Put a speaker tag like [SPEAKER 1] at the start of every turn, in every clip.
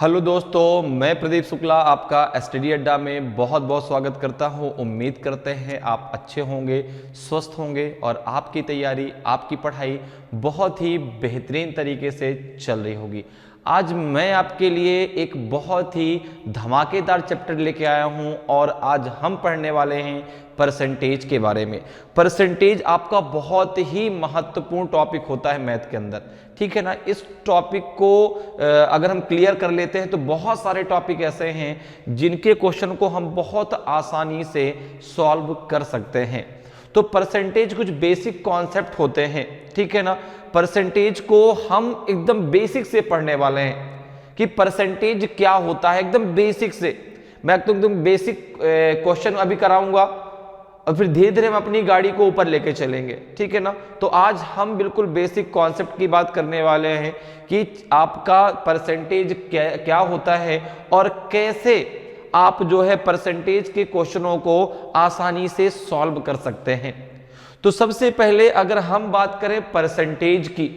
[SPEAKER 1] Hello दोस्तों, मैं प्रदीप शुक्ला आपका स्टडी अड्डा में बहुत बहुत स्वागत करता हूं। उम्मीद करते हैं आप अच्छे होंगे, स्वस्थ होंगे और आपकी तैयारी, आपकी पढ़ाई बहुत ही बेहतरीन तरीके से चल रही होगी। आज मैं आपके लिए एक बहुत ही धमाकेदार चैप्टर लेके आया हूं और आज हम पढ़ने वाले हैं परसेंटेज के बारे में। परसेंटेज आपका बहुत ही महत्वपूर्ण टॉपिक होता है मैथ के अंदर, ठीक है ना। इस टॉपिक को अगर हम क्लियर कर लेते हैं तो बहुत सारे टॉपिक ऐसे हैं जिनके क्वेश्चन को हम बहुत आसानी से सॉल्व कर सकते हैं। तो परसेंटेज कुछ बेसिक कॉन्सेप्ट होते हैं, ठीक है ना। परसेंटेज को हम एकदम बेसिक से पढ़ने वाले हैं कि परसेंटेज क्या होता है, एकदम बेसिक से। मैं तो एकदम बेसिक क्वेश्चन अभी कराऊंगा और फिर धीरे धीरे हम अपनी गाड़ी को ऊपर लेके चलेंगे, ठीक है ना। तो आज हम बिल्कुल बेसिक कॉन्सेप्ट की बात करने वाले हैं कि आपका परसेंटेज क्या होता है और कैसे आप जो है परसेंटेज के क्वेश्चनों को आसानी से सॉल्व कर सकते हैं। तो सबसे पहले अगर हम बात करें परसेंटेज की,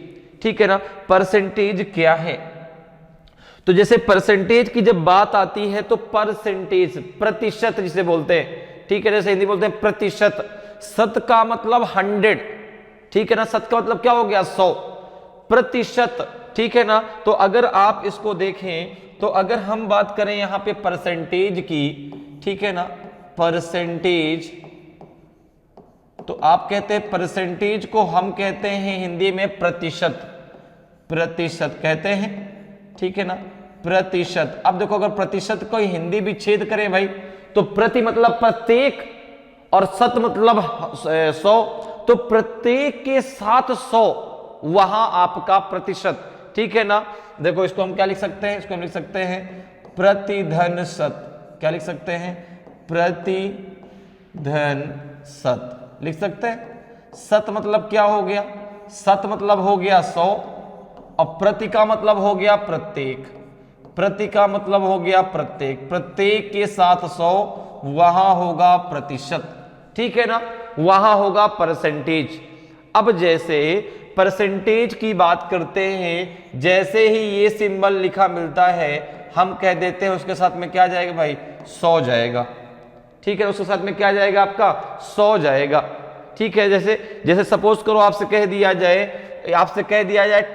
[SPEAKER 1] ठीक है ना, परसेंटेज क्या है। तो जैसे परसेंटेज की जब बात आती है तो परसेंटेज प्रतिशत जिसे बोलते हैं, ठीक है, जैसे हिंदी बोलते हैं प्रतिशत। शत का मतलब 100, ठीक है ना। शत का मतलब क्या हो गया 100, प्रतिशत, ठीक है ना। तो अगर आप इसको देखें तो अगर हम बात करें यहां पे परसेंटेज की, ठीक है ना, परसेंटेज, तो आप कहते हैं परसेंटेज को हम कहते हैं हिंदी में प्रतिशत, प्रतिशत कहते हैं, ठीक है ना, प्रतिशत। अब देखो अगर प्रतिशत को हिंदी भी छेद करें भाई तो प्रति मतलब प्रत्येक और शत मतलब 100, तो प्रत्येक के साथ 100 वहां आपका प्रतिशत, ठीक है ना। देखो इसको हम क्या लिख सकते हैं, इसको हम लिख सकते हैं प्रतिधन शत। क्या लिख सकते हैं, प्रतिधन शत लिख सकते हैं। शत मतलब क्या हो गया, शत मतलब हो गया 100 और प्रति का मतलब हो गया प्रत्येक, प्रति का मतलब हो गया प्रत्येक, प्रत्येक के साथ 100 वहां होगा प्रतिशत, ठीक है ना, वहां होगा परसेंटेज। अब जैसे परसेंटेज की बात करते हैं, जैसे ही ये सिंबल लिखा मिलता है हम कह देते हैं उसके साथ में क्या जाएगा भाई, 100 जाएगा, ठीक है। उसके साथ में क्या जाएगा आपका 100 जाएगा, ठीक है। जैसे जैसे सपोज करो आपसे कह दिया जाए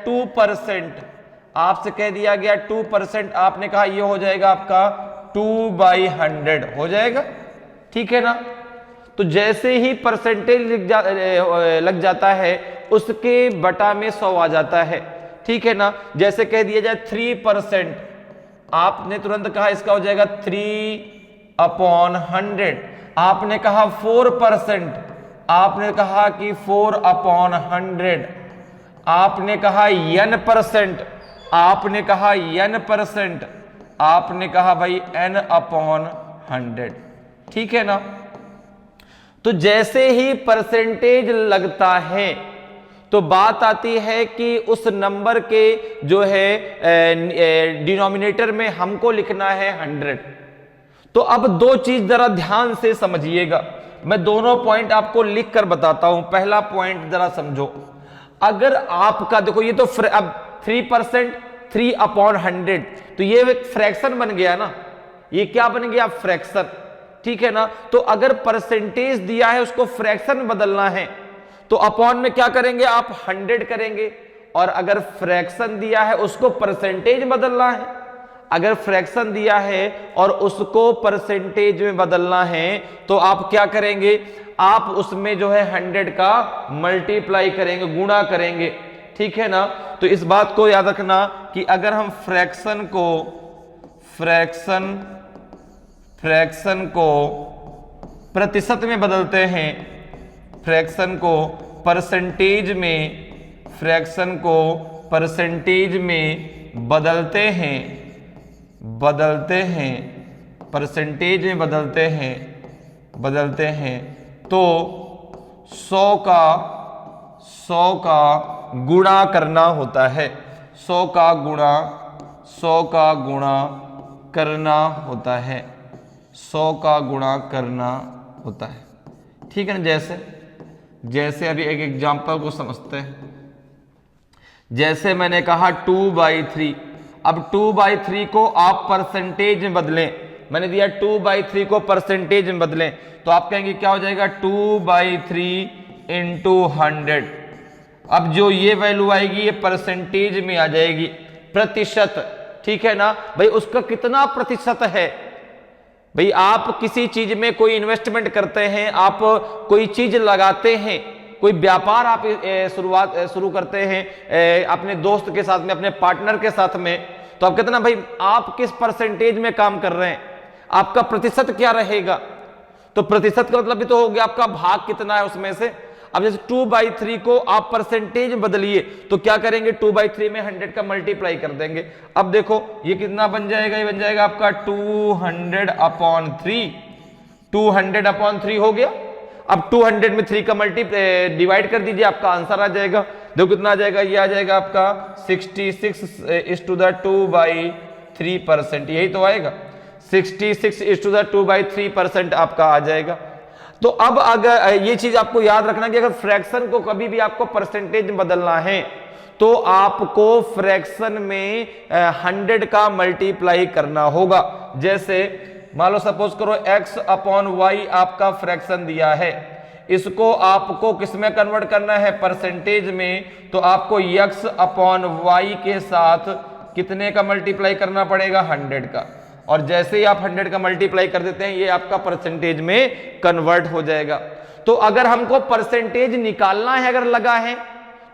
[SPEAKER 1] 2%, आपसे कह दिया गया 2%, आपने कहा ये हो जाएगा आपका 2/100 हो जाएगा, ठीक है ना। तो जैसे ही परसेंटेज लग जाता है उसके बटा में 100 आ जाता है, ठीक है ना। जैसे कह दिया जाए 3%, आपने तुरंत कहा इसका हो जाएगा 3/100। आपने कहा 4%, आपने कहा कि 4/100। आपने कहा n%, आपने कहा n%, आपने कहा भाई n/100, ठीक है ना। तो जैसे ही परसेंटेज लगता है तो बात आती है कि उस नंबर के जो है डिनोमिनेटर में हमको लिखना है 100। तो अब दो चीज जरा ध्यान से समझिएगा, मैं दोनों पॉइंट आपको लिख कर बताता हूं। पहला पॉइंट जरा समझो, अगर आपका देखो ये तो अब 3%, 3/100, तो ये एक फ्रैक्शन बन गया ना, ये क्या बन गया, फ्रैक्शन, ठीक है ना। तो अगर परसेंटेज दिया है उसको फ्रैक्शन बदलना है तो अपॉन में क्या करेंगे आप, 100 करेंगे। और अगर फ्रैक्शन दिया है उसको परसेंटेज बदलना है, अगर फ्रैक्शन दिया है और उसको परसेंटेज में बदलना है तो आप क्या करेंगे, आप उसमें जो है 100 का मल्टीप्लाई करेंगे, गुणा करेंगे, ठीक है ना। तो इस बात को याद रखना कि अगर हम फ्रैक्शन को प्रतिशत में बदलते हैं, फ्रैक्शन को परसेंटेज में, फ्रैक्शन को परसेंटेज में बदलते हैं, परसेंटेज में बदलते हैं तो 100 का गुणा करना होता है, 100 का गुणा करना होता है, 100 का गुणा करना होता है, ठीक है ना। जैसे अभी एक एग्जांपल को समझते हैं। जैसे मैंने कहा 2/3, अब 2/3 को आप परसेंटेज में बदलें, मैंने दिया 2/3 को परसेंटेज में बदलें, तो आप कहेंगे क्या हो जाएगा 2/3 इंटू 100। अब जो ये वैल्यू आएगी ये परसेंटेज में आ जाएगी, प्रतिशत, ठीक है ना भाई। उसका कितना प्रतिशत है भाई, आप किसी चीज में कोई इन्वेस्टमेंट करते हैं, आप कोई चीज लगाते हैं, कोई व्यापार आप शुरू करते हैं अपने दोस्त के साथ में, अपने पार्टनर के साथ में, तो आप कहते ना भाई आप किस परसेंटेज में काम कर रहे हैं, आपका प्रतिशत क्या रहेगा। तो प्रतिशत का मतलब भी तो हो गया आपका भाग कितना है उसमें से। अब जैसे 2/3 को आप परसेंटेज में बदलिए तो क्या करेंगे, 2/3 में 100 का मल्टीप्लाई कर देंगे। अब देखो ये कितना बन जाएगा, ये बन जाएगा आपका 200/3, 200/3 हो गया। अब 200 में 3 का डिवाइड कर दीजिए, आपका आंसर आ जाएगा। देखो कितना आ जाएगा, ये आ जाएगा आपका 66/2/3%, यही तो आएगा 66/2/3% आपका आ जाएगा। तो अब अगर ये चीज आपको याद रखना कि अगर फ्रैक्शन को कभी भी आपको परसेंटेज में बदलना है तो आपको फ्रैक्शन में 100 का मल्टीप्लाई करना होगा। जैसे मान लो सपोज करो x/y आपका फ्रैक्शन दिया है, इसको आपको किस में कन्वर्ट करना है, परसेंटेज में, तो आपको x/y के साथ कितने का मल्टीप्लाई करना पड़ेगा, 100 का। और जैसे ही आप 100 का मल्टीप्लाई कर देते हैं ये आपका परसेंटेज में कन्वर्ट हो जाएगा। तो अगर हमको परसेंटेज निकालना है, अगर लगा है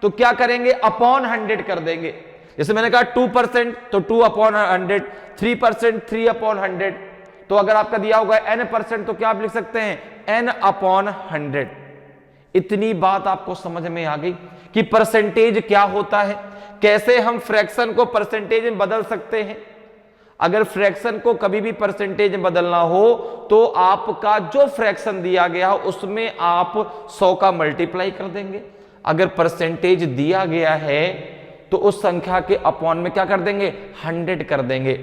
[SPEAKER 1] तो क्या करेंगे, अपॉन 100 कर देंगे। जैसे मैंने कहा 2% तो 2/100, 3% 3/100, तो अगर आपका दिया होगा n% तो क्या आप लिख सकते हैं, n/100। इतनी बात आपको समझ में आ गई कि परसेंटेज क्या होता है, कैसे हम फ्रैक्शन को परसेंटेज में बदल सकते हैं। अगर फ्रैक्शन को कभी भी परसेंटेज में बदलना हो तो आपका जो फ्रैक्शन दिया गया उसमें आप 100 का मल्टीप्लाई कर देंगे। अगर परसेंटेज दिया गया है तो उस संख्या के अपॉन में क्या कर देंगे, 100 कर देंगे।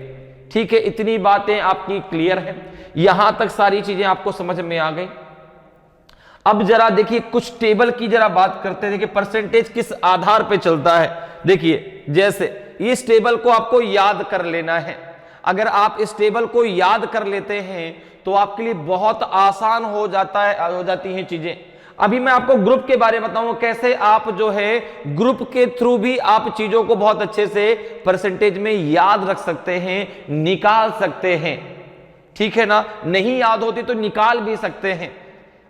[SPEAKER 1] ठीक है, इतनी बातें आपकी क्लियर है, यहां तक सारी चीजें आपको समझ में आ गई। अब जरा देखिए कुछ टेबल की जरा बात करते हैं कि परसेंटेज किस आधार पे चलता है। देखिए जैसे इस टेबल को आपको याद कर लेना है, अगर आप इस टेबल को याद कर लेते हैं तो आपके लिए बहुत आसान हो जाती हैं चीजें। अभी मैं आपको ग्रुप के बारे में बताऊंगा, कैसे आप जो है ग्रुप के थ्रू भी आप चीजों को बहुत अच्छे से परसेंटेज में याद रख सकते हैं, निकाल सकते हैं। ठीक है ना, नहीं याद होती तो निकाल भी सकते हैं,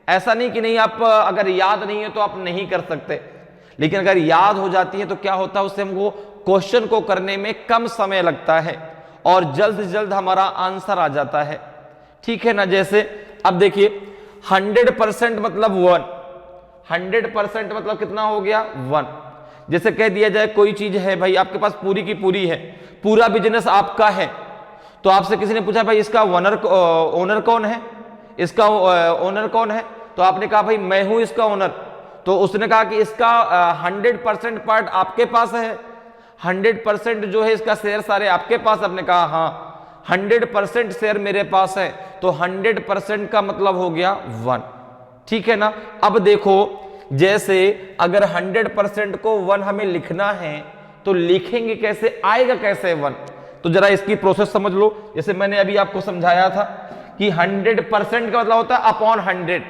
[SPEAKER 1] ऐसा नहीं कि नहीं, आप अगर याद नहीं है तो आप नहीं कर सकते, लेकिन अगर याद हो जाती है तो क्या होता है, उससे हमको क्वेश्चन को करने में कम समय लगता है और जल्द से जल्द हमारा आंसर आ जाता है। ठीक है ना, जैसे अब देखिए 100% मतलब 1, 100% मतलब कितना हो गया, 1। जैसे कह दिया जाए कोई चीज है भाई आपके पास पूरी की पूरी है, पूरा बिजनेस आपका है, तो आपसे किसी ने पूछा भाई इसका ओनर कौन है, इसका ओनर कौन है, तो आपने कहा भाई मैं हूं इसका ओनर। तो उसने कहा कि इसका 100% पार्ट आपके पास है, 100% जो है इसका शेयर सारे आपके पास। आपने कहा हाँ 100% शेयर मेरे पास है, तो 100% का मतलब हो गया 1। ठीक है ना, अब देखो जैसे अगर 100% को 1 हमें लिखना है तो लिखेंगे कैसे, आएगा कैसे 1, तो जरा इसकी प्रोसेस समझ लो। जैसे मैंने अभी आपको समझाया था कि 100% का मतलब होता है अपॉन 100,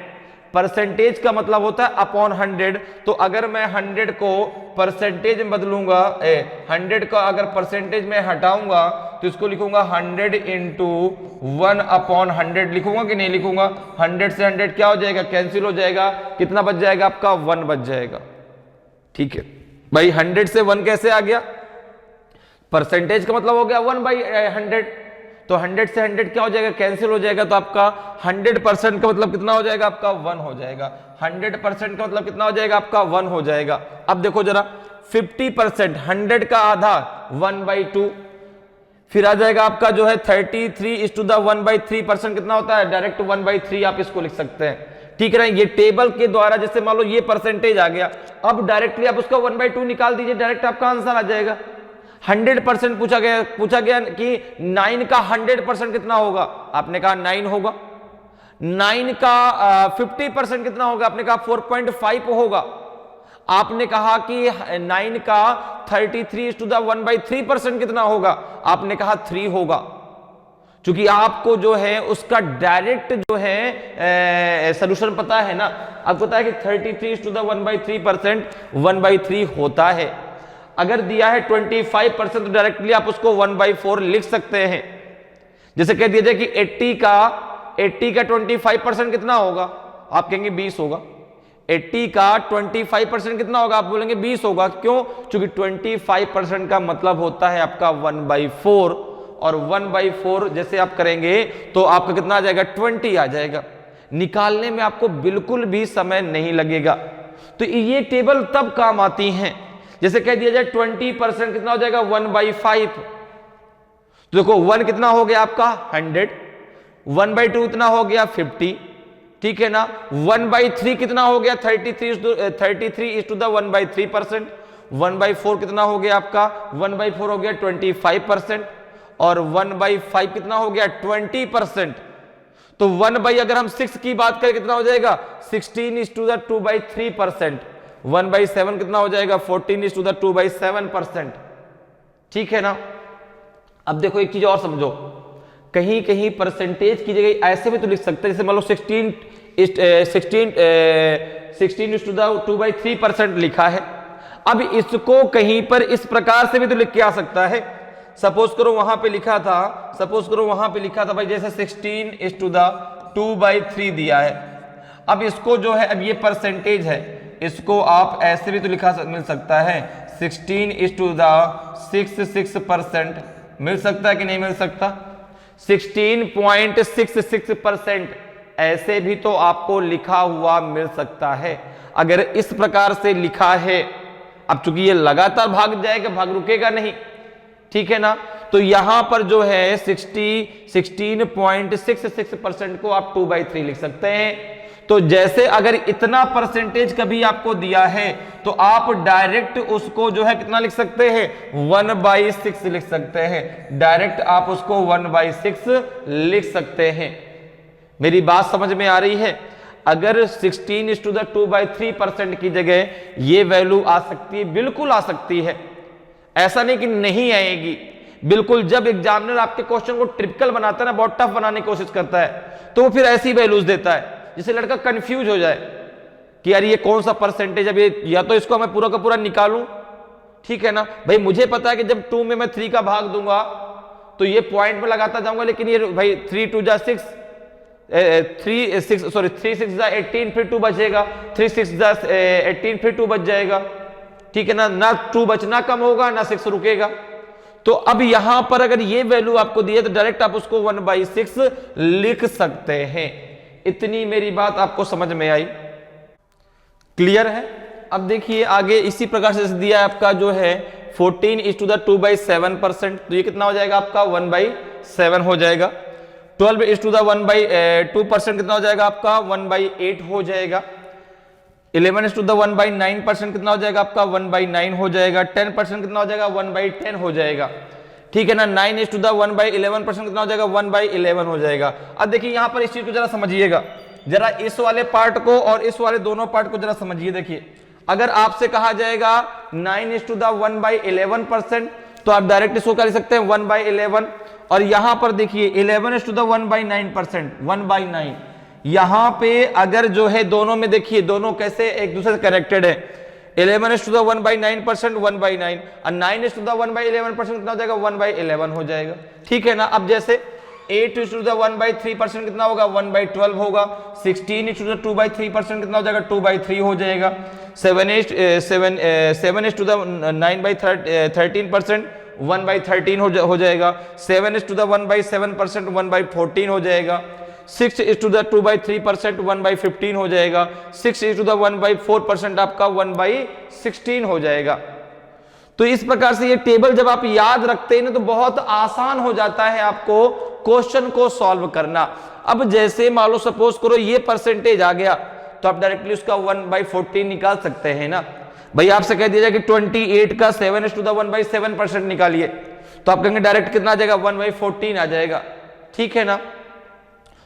[SPEAKER 1] परसेंटेज का मतलब होता है अपॉन 100। तो अगर मैं 100 को परसेंटेज में बदलूंगा, 100 का अगर परसेंटेज में हटाऊंगा तो इसको लिखूंगा 100 इंटू 1/100 लिखूंगा कि नहीं लिखूंगा। 100 से 100 क्या हो जाएगा, कैंसिल हो जाएगा, कितना बच जाएगा आपका, 1 बच जाएगा। ठीक है भाई, 100 से 1 कैसे आ गया, परसेंटेज का मतलब हो गया 1/100, तो 100 से 100 क्या हो जाएगा, कैंसिल हो जाएगा, तो आपका 100% का मतलब कितना हो जाएगा, आपका 1 हो जाएगा। 100% का मतलब कितना हो जाएगा, आपका 1 हो जाएगा। अब देखो जरा 50%, 100 का आधा 1/2, फिर आ जाएगा आपका जो है 33/1/3% कितना होता है, डायरेक्ट 1/3 आप इसको लिख सकते हैं। ठीक है, ये टेबल के द्वारा जैसे मान लो ये परसेंटेज आ गया, अब डायरेक्टली आप उसका 1/2 निकाल दीजिए, डायरेक्ट आपका आंसर आ जाएगा। 100% पूछा गया कि 9 का 100% कितना होगा, आपने कहा 9 होगा। 9 का 50% कितना होगा, आपने कहा 4.5 होगा। आपने कहा कि 9 का 33/1/3% कितना होगा? आपने कहा 3 होगा, क्योंकि आपको जो है उसका डायरेक्ट जो है सॉल्यूशन पता है ना। आपको पता है कि 33/1/3% 1/3 होता है। अगर दिया है 25% तो डायरेक्टली आप उसको 1/4 लिख सकते हैं। जैसे कह दिया जाए कि 80 का 25% कितना होगा? आप कहेंगे 20 होगा। 80 का 25% कितना होगा? आप बोलेंगे 20 होगा। क्यों? क्योंकि 25% का मतलब होता है आपका 1/4, और 1/4 जैसे आप करेंगे तो आपका कितना आ जाएगा? 20 आ जाएगा। निकालने में आपको बिल्कुल भी समय नहीं लगेगा। तो ये टेबल तब काम आती हैं। जैसे कह दिया जाए 20% कितना हो जाएगा? 1/5। तो देखो 1 कितना हो गया आपका? 100। 1/2 कितना हो गया? 50। ठीक है ना। 1/3 कितना हो गया? 33/1/3%। 1/4 कितना हो गया आपका? 1/4 हो गया 25%। और 1/5 कितना हो गया? 20%। तो 1 अगर हम 6 की बात करें कितना हो जाएगा? 16:2/3%। 1/7 कितना हो जाएगा? 14:2/7%। ठीक है ना। अब देखो एक चीज और समझो, कहीं कहीं परसेंटेज की जगह ऐसे भी तो लिख सकते हैं, जैसे मान लो 16:2/3% लिखा है। अब इसको कहीं पर इस प्रकार से भी तो लिख के आ सकता है। सपोज करो वहां पे लिखा था भाई जैसे 16:2/3 दिया है। अब इसको जो है, अब ये परसेंटेज है, इसको आप ऐसे भी तो मिल सकता है 16:66%। मिल सकता है कि नहीं मिल सकता? 16.66% ऐसे भी तो आपको लिखा हुआ मिल सकता है। अगर इस प्रकार से लिखा है, अब चूंकि ये लगातार भाग जाएगा, भाग रुकेगा नहीं, ठीक है ना। तो यहां पर जो है 16.66% को आप 2/3 लिख सकते हैं। तो जैसे अगर इतना परसेंटेज कभी आपको दिया है तो आप डायरेक्ट उसको जो है कितना लिख सकते हैं? 1/6 लिख सकते हैं। डायरेक्ट आप उसको 1/6 लिख सकते हैं। मेरी बात समझ में आ रही है? अगर 16:2/3% की जगह ये वैल्यू आ सकती है, बिल्कुल आ सकती है। ऐसा नहीं कि नहीं आएगी, बिल्कुल। जब एग्जामिनर आपके क्वेश्चन को ट्रिपिकल बनाता है ना, बहुत टफ बनाने की कोशिश करता है, तो वो फिर ऐसी वैल्यूज देता है जिससे लड़का कंफ्यूज हो जाए कि यार ये कौन सा परसेंटेज, अब ये या तो इसको मैं पूरा का पूरा निकालूं, ठीक है ना। भाई मुझे पता है कि जब 2 में मैं 3 का भाग दूंगा तो ये पॉइंट में लगाता जाऊंगा, लेकिन ये भाई 3 2 जा 6, 3 6 सॉरी 3 6 जा 18, फिर 2 बचेगा, 3 6 जा 18, फिर 2 बच जाएगा, ठीक है ना। ना 2 बचना कम होगा, ना 6 रुकेगा। तो अब यहां पर अगर ये वैल्यू आपको दी है तो डायरेक्ट आप उसको 1/6 लिख सकते हैं। इतनी मेरी बात आपको समझ में आई? क्लियर है? अब देखिए आगे इसी प्रकार से दिया है आपका जो है 14:2/7%। तो ये कितना हो जाएगा आपका? 1/7 हो जाएगा। 12:1/2% कितना हो जाएगा आपका? 1/8 हो जाएगा। 11:1/9% कितना हो जाएगा आपका? 1/9 हो जाएगा। 10% कितना हो जाएगा? 1/10 हो जाएगा, ठीक है ना। 9:1/11% कितना हो जाएगा? 1/11 हो जाएगा। अब देखिए यहां पर इस चीज को जरा समझिएगा, जरा इस वाले पार्ट को और इस वाले दोनों पार्ट को जरा समझिए। देखिए अगर आपसे कहा जाएगा 9:1/11%, तो आप डायरेक्ट इसको क्या लिख सकते हैं? 1/11। और यहां पर देखिए 11:1/9%, 1/9। यहां पे अगर जो है दोनों में देखिए दोनों कैसे एक दूसरे से कनेक्टेड है। 11:1/9%, 1/9, और 9:1/11% कितना हो जाएगा? 1/11 हो जाएगा, ठीक है ना। अब जैसे 8:1/3% कितना होगा? 1/12 होगा। 16:2/3% कितना हो जाएगा? 2/3 हो जाएगा। 7:9/13%, 1/13 हो जाएगा। 7:1/7%, 1/14 हो जाएगा। 6:2/3%, 1/15 हो जाएगा। 6:1/4% आपका 1/16 हो जाएगा। तो इस प्रकार से ये टेबल जब आप याद रखते हैं ना तो बहुत आसान हो जाता है आपको क्वेश्चन को सॉल्व करना। अब जैसे मान लो सपोज करो ये परसेंटेज आ गया तो आप डायरेक्टली उसका 1/14 निकाल सकते हैं ना। भाई आपसे कह दिया जाए कि 28 का 7:1/7% निकालिए, तो आप कहेंगे डायरेक्ट कितना आ जाएगा? 1/14 आ जाएगा, ठीक है ना।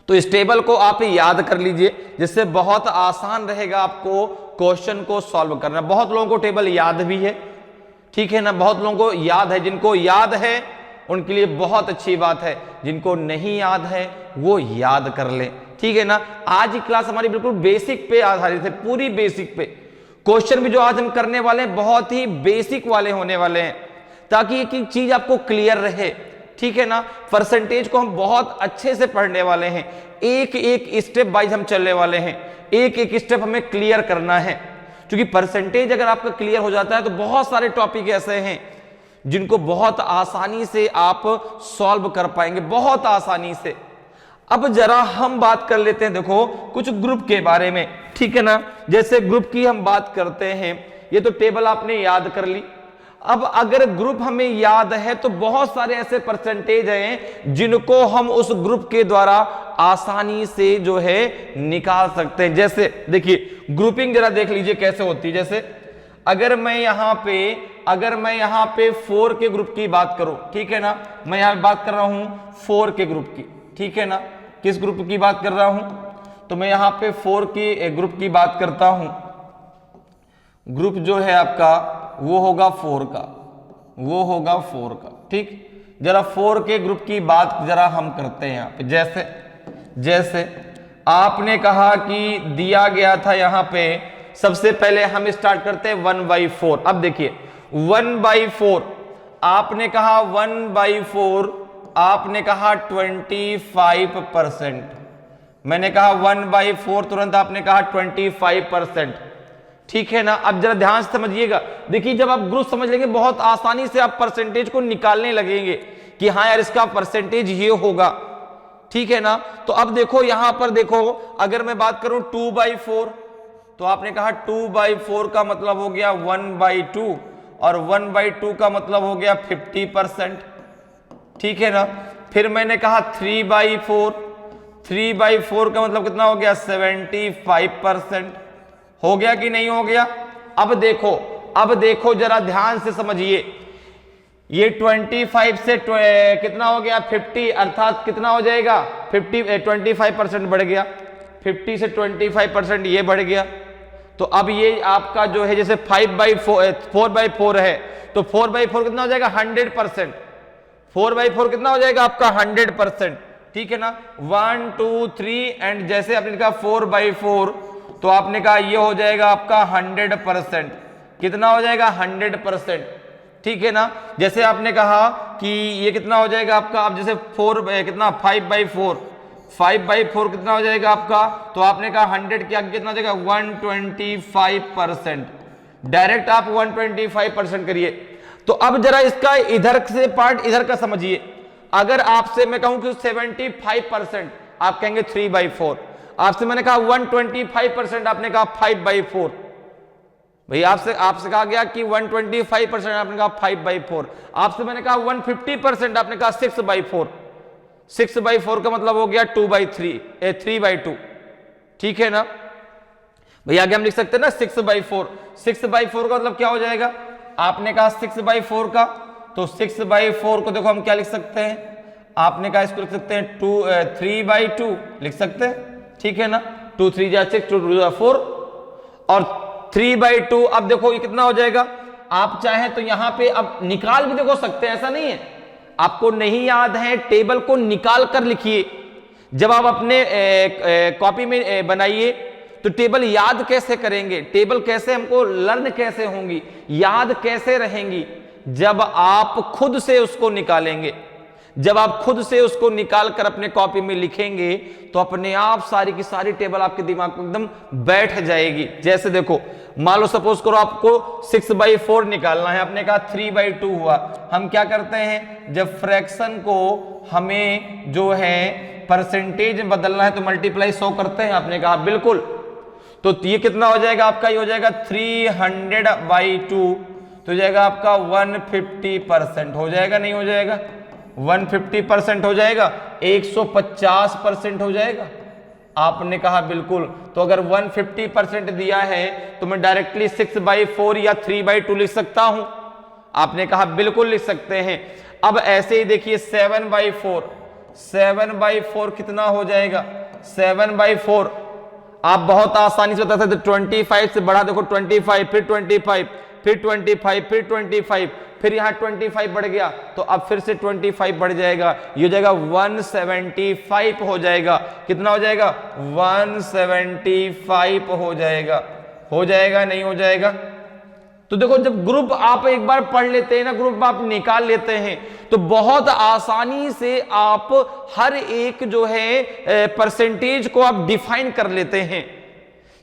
[SPEAKER 1] तो इस टेबल को आप याद कर लीजिए, जिससे बहुत आसान रहेगा आपको क्वेश्चन को सॉल्व करना। बहुत लोगों को टेबल याद भी है, ठीक है ना, बहुत लोगों को याद है। जिनको याद है उनके लिए बहुत अच्छी बात है, जिनको नहीं याद है वो याद कर ले, ठीक है ना। आज की क्लास हमारी बिल्कुल बेसिक पे आधारित है, पूरी बेसिक पे। क्वेश्चन भी जो आज हम करने वाले हैं बहुत ही बेसिक वाले होने वाले हैं, ताकि एक एक चीज आपको क्लियर रहे, ठीक है ना। परसेंटेज को हम बहुत अच्छे से पढ़ने वाले हैं, एक एक स्टेप वाइज हम चलने वाले हैं, एक एक स्टेप हमें क्लियर करना है। क्योंकि परसेंटेज अगर आपका क्लियर हो जाता है तो बहुत सारे टॉपिक ऐसे हैं जिनको बहुत आसानी से आप सॉल्व कर पाएंगे, बहुत आसानी से। अब जरा हम बात कर लेते हैं, देखो कुछ ग्रुप के बारे में, ठीक है ना। जैसे ग्रुप की हम बात करते हैं, ये तो टेबल आपने याद कर ली। अब अगर ग्रुप हमें याद है तो बहुत सारे ऐसे परसेंटेज हैं जिनको हम उस ग्रुप के द्वारा आसानी से जो है निकाल सकते हैं। जैसे देखिए ग्रुपिंग जरा देख लीजिए कैसे होती है। जैसे अगर मैं यहां पे 4 के ग्रुप की बात करूं, ठीक है ना, मैं यहां बात कर रहा हूं 4 के ग्रुप की, ठीक है ना। किस ग्रुप की बात कर रहा हूं, तो मैं यहां पे 4 की ग्रुप की बात करता हूं। ग्रुप जो है आपका वो होगा 4 का, वो होगा 4 का, ठीक। जरा 4 के ग्रुप की बात जरा हम करते हैं यहां पे। जैसे आपने कहा कि दिया गया था यहां पे, सबसे पहले हम स्टार्ट करते हैं 1/4। अब देखिए 1/4 आपने कहा 1/4 आपने कहा 25%। मैंने कहा 1/4 तुरंत आपने कहा 25%, ठीक है ना। अब जरा ध्यान से समझिएगा, देखिए जब आप ग्रुप समझ लेंगे बहुत आसानी से आप परसेंटेज को निकालने लगेंगे कि हाँ यार इसका परसेंटेज ये होगा, ठीक है ना। तो अब देखो यहां पर देखो, अगर मैं बात करूं 2/4 तो आपने कहा 2/4 का मतलब हो गया 1/2 और 1/2 का मतलब हो गया 50%, ठीक है ना। फिर मैंने कहा 3/4 का मतलब कितना हो गया 75%। हो गया कि नहीं हो गया। अब देखो जरा ध्यान से समझिए, ये 25 से कितना हो गया 50, अर्थात कितना हो जाएगा 25% बढ़ गया, 50 से 25% ये बढ़ गया। तो अब ये आपका जो है जैसे 4/4 है तो 4/4 कितना हो जाएगा 100%। 4/4 कितना हो जाएगा आपका 100%, ठीक है ना। 1 2 3 एंड जैसे आपने कहा 4/4 तो आपने कहा ये हो जाएगा आपका 100%। कितना हो जाएगा 100%, ठीक है ना। जैसे आपने कहा कि ये कितना हो जाएगा आपका, अब जैसे 5/4 कितना हो जाएगा आपका, तो आपने कहा 100 के आगे कितना हो जाएगा 125%। डायरेक्ट आप 125% करिए। तो अब जरा इसका इधर से पार्ट इधर का समझिए। अगर आपसे मैं कहूं कि 75%, आप कहेंगे 3/4। आपसे मैंने कहा 125%, आपने कहा 5/4। भाई आपसे कहा गया कि 125%, आपने कहा 5/4। आपसे मैंने कहा 150%, आपने कहा 6/4। 6/4 का मतलब हो गया 3/2, ठीक है ना। भैया आगे हम लिख सकते हैं ना 6/4। 6/4 का मतलब क्या हो जाएगा, आपने कहा 6/4 का, तो 6/4 को देखो हम क्या लिख सकते हैं, आपने कहा इसको लिख सकते हैं 3/2 लिख सकते हैं, ठीक है ना। 2 3 जा 6, 2 2 जा 4 और 3/2। अब देखो ये कितना हो जाएगा, आप चाहें तो यहां पे अब निकाल भी देखो सकते हैं, ऐसा नहीं है। आपको नहीं याद है टेबल को निकाल कर लिखिए। जब आप अपने कॉपी में बनाइए तो टेबल याद कैसे करेंगे, टेबल कैसे हमको लर्न कैसे होंगी, याद कैसे रहेंगी, जब आप खुद से उसको निकालेंगे। जब आप खुद से उसको निकाल कर अपने कॉपी में लिखेंगे तो अपने आप सारी की सारी टेबल आपके दिमाग में एकदम बैठ जाएगी। जैसे देखो मान लो सपोज करो आपको 6/4 निकालना है, आपने कहा 3/2 हुआ। हम क्या करते हैं, जब फ्रैक्शन को हमें जो है परसेंटेज में बदलना है तो मल्टीप्लाई 100 करते हैं, आपने कहा बिल्कुल। तो ये कितना हो जाएगा आपका, ये हो जाएगा 300/2, तो जाएगा आपका 150% हो जाएगा, नहीं हो जाएगा 150% हो जाएगा, 150% हो जाएगा। आपने कहा बिल्कुल। तो अगर 150% दिया है तो मैं डायरेक्टली 6/4 या 3/2 लिख सकता हूं, आपने कहा बिल्कुल लिख सकते हैं। अब ऐसे ही देखिए 7/4 कितना हो जाएगा 7/4। आप बहुत आसानी से बता सकते 25 से बढ़ा, देखो 25, फिर 25, फिर 25, फिर 25, फिर यहां 25 बढ़ गया तो अब फिर से 25 बढ़ जाएगा, ये हो जाएगा 175 हो जाएगा। कितना हो जाएगा? 175 हो जाएगा नहीं हो जाएगा? तो देखो जब ग्रुप आप एक बार पढ़ लेते हैं ना, ग्रुप आप निकाल लेते हैं तो बहुत आसानी से आप हर एक जो है परसेंटेज को आप डिफाइन कर लेते हैं।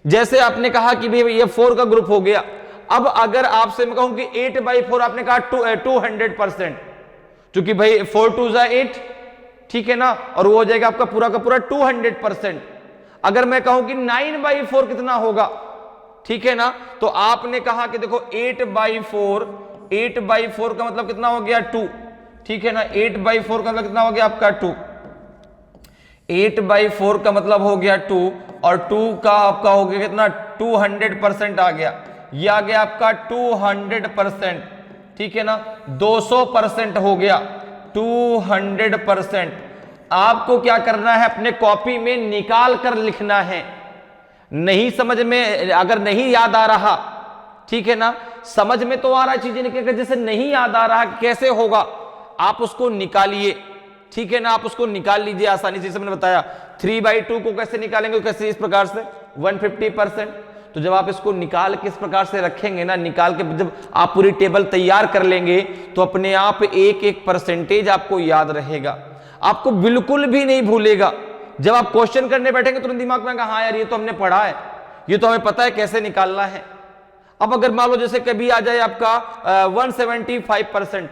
[SPEAKER 1] जैसे आपने कहा कि भाई ये 4 का ग्रुप हो गया, अब अगर आपसे मैं कहूं कि 8/4, आपने कहा 200%, क्योंकि भाई 4 2 8, ठीक है ना, और वो हो जाएगा आपका पूरा का पूरा 200%। अगर मैं कहूं कि 9/4 कितना होगा, ठीक है ना, तो आपने कहा कि देखो 8/4 का मतलब कितना हो गया? 2, ठीक है ना, 8/4 का मतलब कितना हो गया आपका? 2। 8/4 का मतलब हो गया 2, और 2 का आपका हो गया कितना? 200% आ गया, ये आ गया आपका 200%, ठीक है ना, 200% हो गया, 200%। आपको क्या करना है? अपने कॉपी में निकाल कर लिखना है। नहीं समझ में, अगर नहीं याद आ रहा, ठीक है ना, समझ में तो आ रहा चीजें निकल, जैसे नहीं याद आ रहा कैसे होगा, आप उसको निकालिए, ठीक है ना, आप उसको निकाल लीजिए आसानी से। मैंने बताया 3/2 को कैसे निकालेंगे, कैसे? इस प्रकार से 150%। तो जब आप इसको निकाल के इस प्रकार से रखेंगे ना, निकाल के जब आप पूरी टेबल तैयार कर लेंगे तो अपने आप एक एक परसेंटेज आपको याद रहेगा, आपको बिल्कुल भी नहीं भूलेगा। जब आप क्वेश्चन करने बैठेंगे तुरंत दिमाग में आएगा, हाँ यार ये तो हमने पढ़ा है, ये तो हमें पता है कैसे निकालना है। अब अगर मान लो जैसे कभी आ जाए आपका 175%,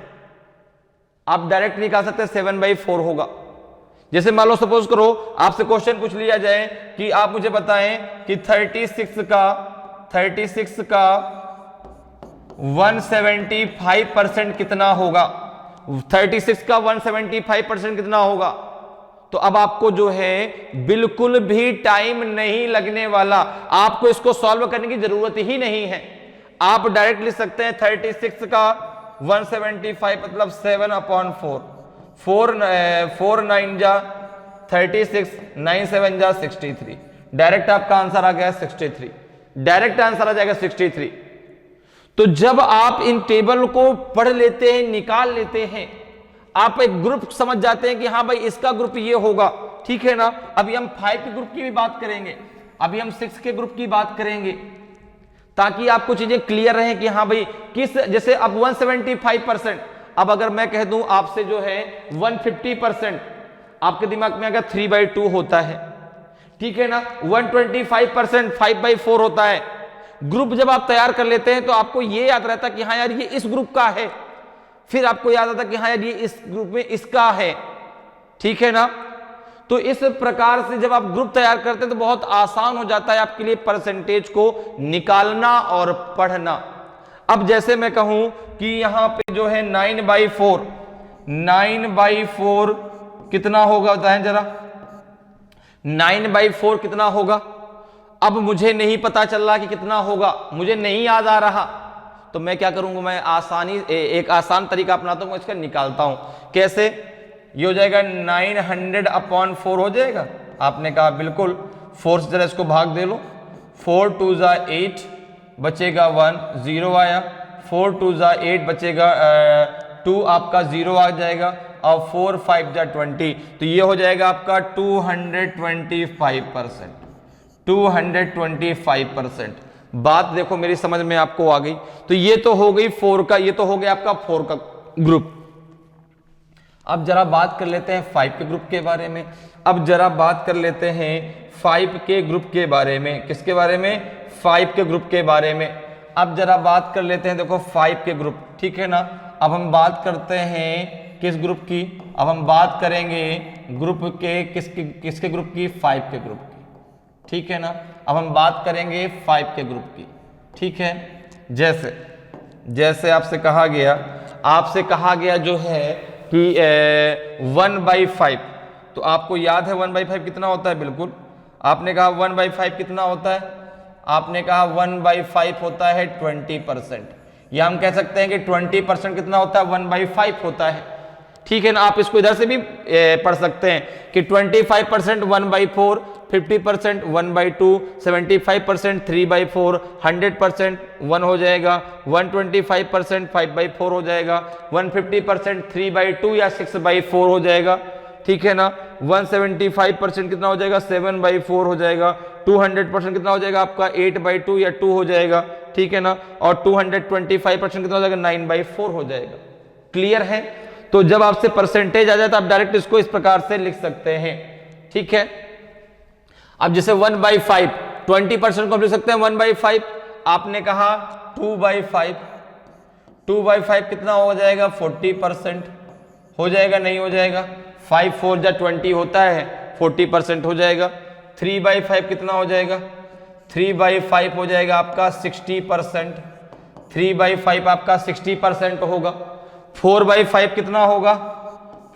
[SPEAKER 1] आप डायरेक्ट निकाल सकते हैं 7/4 होगा। जैसे मान लो सपोज करो आपसे क्वेश्चन पूछ लिया जाए कि आप मुझे बताएं कि 36 का 175% कितना होगा, 36 का 175% कितना होगा। तो अब आपको जो है बिल्कुल भी टाइम नहीं लगने वाला, आपको इसको सॉल्व करने की जरूरत ही नहीं है। आप डायरेक्ट लिख सकते हैं 36 का 175 मतलब 7/4, 4 9 जा 36, 9 7 जा 63, डायरेक्ट आपका आंसर आ गया 63, डायरेक्ट आंसर आ जाएगा 63। तो जब आप इन टेबल को पढ़ लेते हैं, निकाल लेते हैं, आप एक ग्रुप समझ जाते हैं कि हाँ भाई इसका ग्रुप ये होगा, ठीक है ना। अभी हम 5 के ग्रुप की भी बात करेंगे, अभी हम 6 के ग्रुप की बात करेंगे, ताकि आपको चीजें क्लियर रहे कि हाँ भाई किस, जैसे अब 175%, अब अगर मैं कह दूं आपसे जो है 150%, आपके दिमाग में अगर 3/2 होता है, ठीक है ना, 125% 5/4 होता है। ग्रुप जब आप तैयार कर लेते हैं तो आपको ये याद रहता है कि हाँ यार ये इस ग्रुप का है, फिर आपको याद आता कि हाँ यार ये इस ग्रुप में इसका है, ठीक है ना। तो इस प्रकार से जब आप ग्रुप तैयार करते हैं तो बहुत आसान हो जाता है आपके लिए परसेंटेज को निकालना और पढ़ना। अब जैसे मैं कहूं कि यहां पे जो है 9/4 कितना होगा बताएं जरा, 9/4 कितना होगा। अब मुझे नहीं पता चल रहा कि कितना होगा, मुझे नहीं याद आ रहा, तो मैं क्या करूंगा, मैं एक आसान तरीका अपनाता हूं, इसका निकालता हूं। कैसे? ये हो जाएगा 900/4 हो जाएगा। आपने कहा बिल्कुल, 4 से जरा इसको भाग दे लो, 4 2 जा 8 बचेगा 1, 0 आया, 4 2 जा 8 बचेगा 2, आपका 0 आ जाएगा, और 4 5 जा 20, तो ये हो जाएगा आपका 225%, 225%। बात देखो मेरी समझ में आपको आ गई। तो ये तो हो गई 4 का, ये तो हो गया आपका 4 का ग्रुप। अब जरा बात कर लेते हैं 5 के ग्रुप के बारे में। अब जरा बात कर लेते हैं 5 के ग्रुप के बारे में। किसके बारे में? 5 के ग्रुप के बारे में। अब जरा बात कर लेते हैं, देखो 5 के ग्रुप, ठीक है ना। अब हम बात करते हैं किस ग्रुप की? अब हम बात करेंगे ग्रुप के किसके ग्रुप की? 5 के ग्रुप की, ठीक है ना। अब हम बात करेंगे 5 के ग्रुप की, ठीक है। जैसे आपसे कहा गया जो है कि 1/5, तो आपको याद है 1/5 कितना होता है? बिल्कुल, आपने कहा 1/5 कितना होता है? आपने कहा 1/5 होता है 20%, या हम कह सकते हैं कि 20% कितना होता है? 1/5 होता है, ठीक है ना। आप इसको इधर से भी पढ़ सकते हैं कि 25% 1/4, 50% 1/2, 75% 3/4, 100% 1 हो जाएगा, 125% 5/4 हो जाएगा, 150% 3/2 या 6/4 हो जाएगा, ठीक है ना, 175% कितना हो जाएगा 7/4 हो जाएगा, 200% कितना हो जाएगा आपका 8/2 या 2 हो जाएगा, ठीक है ना, और 225% कितना हो जाएगा 9/4 हो जाएगा। क्लियर है? तो जब आपसे परसेंटेज आ जाए तो आप डायरेक्ट इसको इस प्रकार से लिख सकते हैं, ठीक है। अब जैसे 1/5 20% को लिख सकते हैं 1/5, आपने कहा 2/5, 2/5 कितना हो जाएगा 40% हो जाएगा, नहीं हो जाएगा, 5 4 जा 20 होता है, 40% हो जाएगा। 3/5 कितना हो जाएगा, 3/5 हो जाएगा आपका 60%, 3/5 आपका 60% होगा। 4/5 कितना होगा,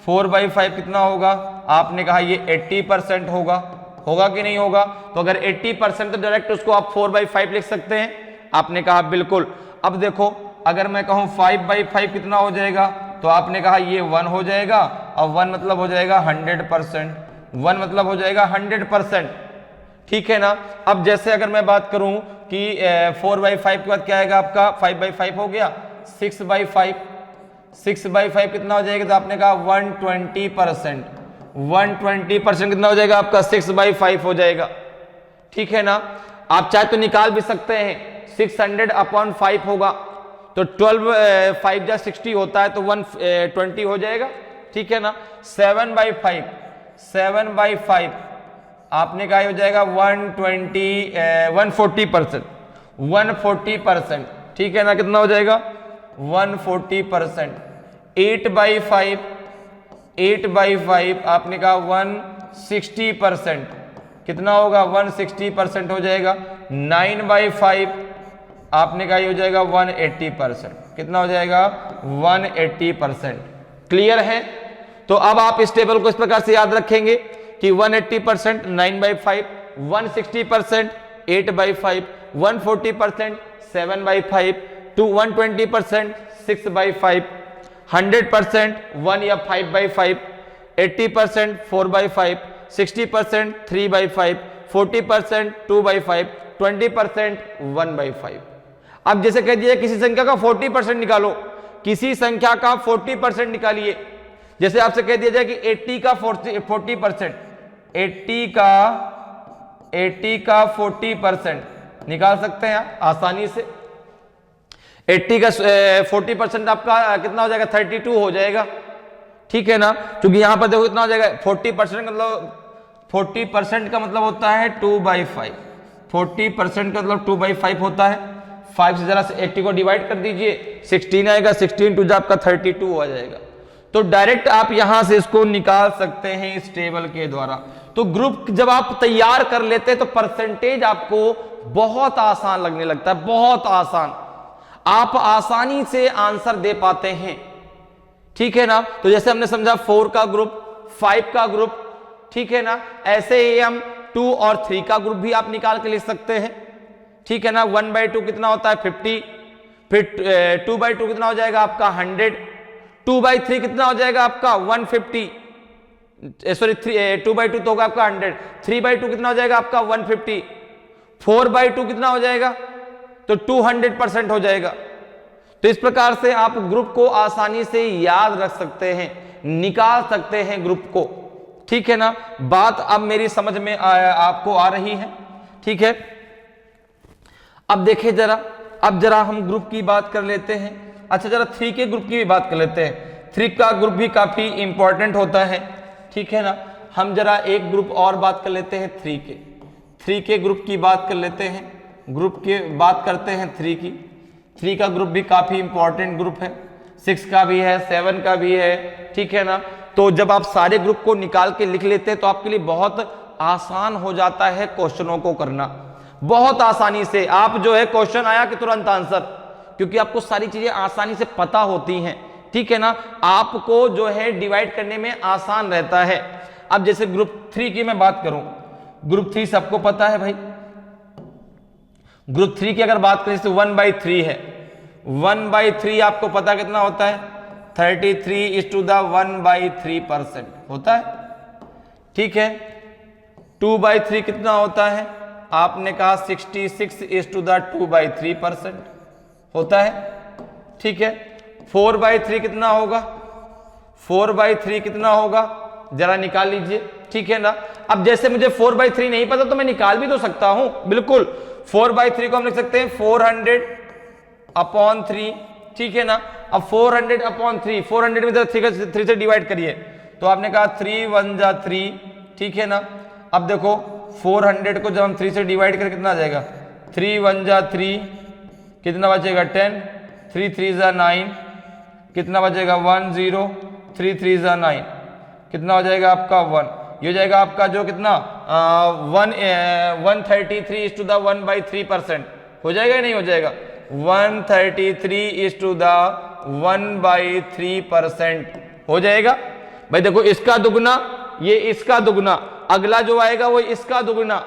[SPEAKER 1] 4/5 कितना होगा, आपने कहा ये 80% होगा, होगा कि नहीं होगा, तो अगर 80% तो डायरेक्ट उसको आप 4/5 लिख सकते हैं, आपने कहा बिल्कुल। अब देखो अगर मैं कहूं 5/5 कितना हो जाएगा, तो आपने कहा ये 1 हो जाएगा, और 1 मतलब हो जाएगा 100%, 1 मतलब हो जाएगा 100%, ठीक है ना। अब जैसे अगर मैं बात करूं कि 4/5 के बाद क्या आएगा आपका, 5/5 हो गया, 6/5, 6/5 कितना हो जाएगा, तो आपने कहा 120%, 120% कितना हो जाएगा आपका 6/5 हो जाएगा, ठीक है ना। आप चाहे तो निकाल भी सकते हैं, 600/5 होगा, तो 12 5 जा 60 होता है, तो 120 हो जाएगा, ठीक है ना। 7/5, 7/5 आपने कहा हो जाएगा 140%, 140%, ठीक है ना, कितना हो जाएगा 140%। 8/5, 8/5 आपने कहा 160%, कितना होगा 160% हो जाएगा। 9/5 आपने कहा हो जाएगा 180%, कितना हो जाएगा 180%। क्लियर है? तो अब आप इस टेबल को इस प्रकार से याद रखेंगे कि 180% 9/5, 160% 8/5, 140% 7/5, 120% 6/5, 100% 1 या 5/5, 80% 4/5, 60% 3/5, 40% 2/5, 20% 1/5। अब जैसे कह दिया किसी संख्या का 40% निकालो, किसी संख्या का 40% निकालिए। जैसे आपसे कह दिया जाए कि 80 का 40%, 80 का 40% निकाल सकते हैं आप आसानी से। 80 का 40% आपका कितना हो जाएगा 32 हो जाएगा, ठीक है ना, क्योंकि यहां पर देखो कितना हो जाएगा 40% मतलब 40% का मतलब होता है 2/5, 40% का मतलब 2/5 होता है। 5 से जरा से 80 को डिवाइड कर दीजिए, 16 आएगा, 16 टू आपका 32 हो जाएगा। तो डायरेक्ट आप यहां से इसको निकाल सकते हैं इस टेबल के द्वारा। तो ग्रुप जब आप तैयार कर लेते हैं तो परसेंटेज आपको बहुत आसान लगने लगता है, बहुत आसान, आप आसानी से आंसर दे पाते हैं, ठीक है ना। तो जैसे हमने समझा 4 का ग्रुप, 5 का ग्रुप, ठीक है ना, ऐसे ही हम 2 और 3 का ग्रुप भी आप निकाल के लिख सकते हैं, ठीक है ना। 1/2 कितना होता है 50, फिर 2/2 कितना हो जाएगा आपका 100, 2/3 कितना हो जाएगा आपका 150, सॉरी 2/2 तो होगा आपका 100, 3/2 कितना हो जाएगा आपका 150, 4/2 कितना हो जाएगा तो 200% हो जाएगा। तो इस प्रकार से आप ग्रुप को आसानी से याद रख सकते हैं, निकाल सकते हैं ग्रुप को, ठीक है ना। बात अब मेरी समझ में आपको आ रही है, ठीक है। अब देखिए जरा, अब जरा हम ग्रुप की बात कर लेते हैं। अच्छा जरा 3 के ग्रुप की भी बात कर लेते हैं। 3 का ग्रुप भी काफी इंपॉर्टेंट होता है, ठीक है ना। हम जरा एक ग्रुप और बात कर लेते हैं 3 के ग्रुप की बात कर लेते हैं। ग्रुप की बात करते हैं 3 का ग्रुप भी काफी इंपॉर्टेंट ग्रुप है, 6 का भी है, 7 का भी है, ठीक है ना। तो जब आप सारे ग्रुप को निकाल के लिख लेते हैं तो आपके लिए बहुत आसान हो जाता है क्वेश्चनों को करना, बहुत आसानी से। आप जो है क्वेश्चन आया कि तुरंत आंसर, क्योंकि आपको सारी चीजें आसानी से पता होती हैं, ठीक है ना। आपको जो है डिवाइड करने में आसान रहता है। अब जैसे ग्रुप 3 की मैं बात करूं, ग्रुप 3 सबको पता है भाई। ग्रुप 3 की अगर बात करें तो 1/3 है, 1/3 आपको पता कितना होता है 33 = 1/3% होता है, ठीक है। 2/3 कितना होता है? आपने कहा 66 होता है, ठीक है। 4/3 कितना होगा? 4/3 कितना होगा? जरा निकाल लीजिए, ठीक है ना। अब जैसे मुझे 4/3 नहीं पता तो मैं निकाल भी तो सकता हूं, बिल्कुल। 4/3 को हम लिख सकते हैं 400/3, ठीक है ना। अब 400/3, 400 में 3 से डिवाइड करिए, तो आपने कहा 3 1 जा 3, ठीक है ना। अब देखो 400 को जब हम 3 से डिवाइड करें कितना आ जाएगा? 3 1 जा 3, कितना बचेगा? 10, 3 3 जा 9, कितना बचेगा? 1 0, 3 3 जा 9, कितना हो जाएगा आपका? 1। ये हो जाएगा आपका जो कितना 133 हो जाएगा या नहीं हो जाएगा? 133 हो जाएगा। भाई देखो इसका दुगना, ये इसका दुगना, अगला जो आएगा वो इसका दुगना,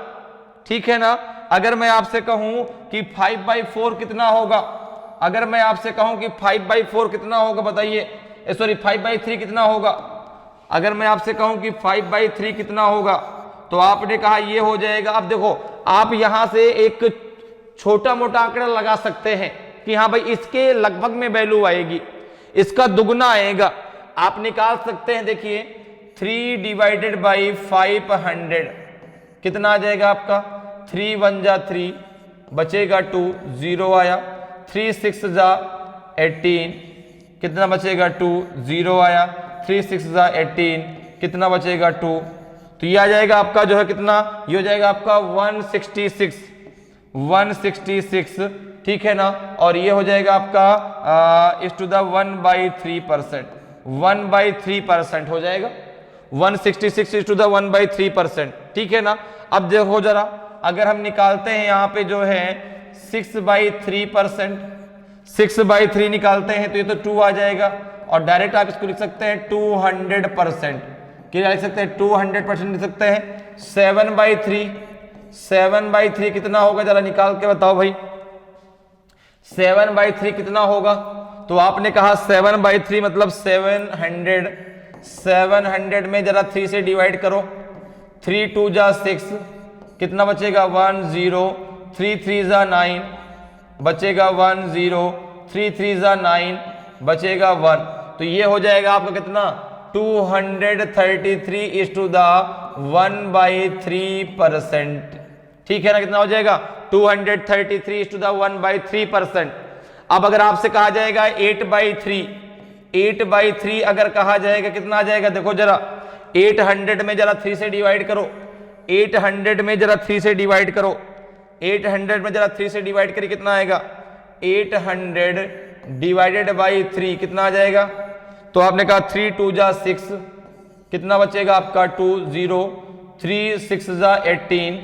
[SPEAKER 1] ठीक है ना। अगर मैं आपसे कहूं कि 5/4 कितना होगा, अगर मैं आपसे कहूं कि 5/4 कितना होगा बताइए, सॉरी 5/3 कितना होगा, अगर मैं आपसे कहूं कि 5/3 कितना होगा, तो आपने कहा ये हो जाएगा। अब देखो आप यहां से एक छोटा मोटा आंकड़ा लगा सकते हैं कि हाँ भाई इसके लगभग में वैल्यू आएगी, इसका दुगना आएगा, आप निकाल सकते हैं। देखिए 3/500 कितना आ जाएगा आपका? 3 1 जा 3, बचेगा 2, 0 आया। 3 6 जा 18, कितना बचेगा? 2, 0 आया। 3 6 जा 18, कितना बचेगा? 2। तो ये आ जाएगा आपका जो है कितना, ये हो जाएगा आपका 166, ठीक है ना। और ये हो जाएगा आपका इस टू द 1/3% हो जाएगा। 166 इस टू द 1/3%, ठीक है ना। अब देखो जरा, अगर हम निकालते हैं यहाँ पे जो है 6/3%, 6/3 निकालते हैं तो ये तो 2 आ जाएगा, और डायरेक्ट आप इसको लिख सकते हैं 200%। क्या लिख सकते हैं? 200% लिख सकते हैं। 7/3 कितना होगा? जरा निकाल के बताओ भाई, 7/3 कितना होगा? तो आपने कहा 7/3 मतलब 700 में जरा 3 से डिवाइड करो, 3 2 जा 6, कितना बचेगा? 1 0, 3 3 जा 9, बचेगा 1 0, 3 3 जा 9, बचेगा 1। तो ये हो जाएगा आपका कितना? 233 इस टू द 1/3%, ठीक है ना। कितना हो जाएगा? 233 इस टू द 1/3%। अब अगर आपसे कहा जाएगा 8/3 अगर कहा जाएगा कितना आ जाएगा? देखो जरा 800 में जरा 3 से डिवाइड करो, 800 में जरा 3 से डिवाइड करो, 800 में जरा 3 से डिवाइड करिए, कितना आएगा? 800 डिवाइडेड बाई 3 कितना आ जाएगा? तो आपने कहा 3 2 जा 6, कितना बचेगा आपका? 2 0, 3 6 जा 18,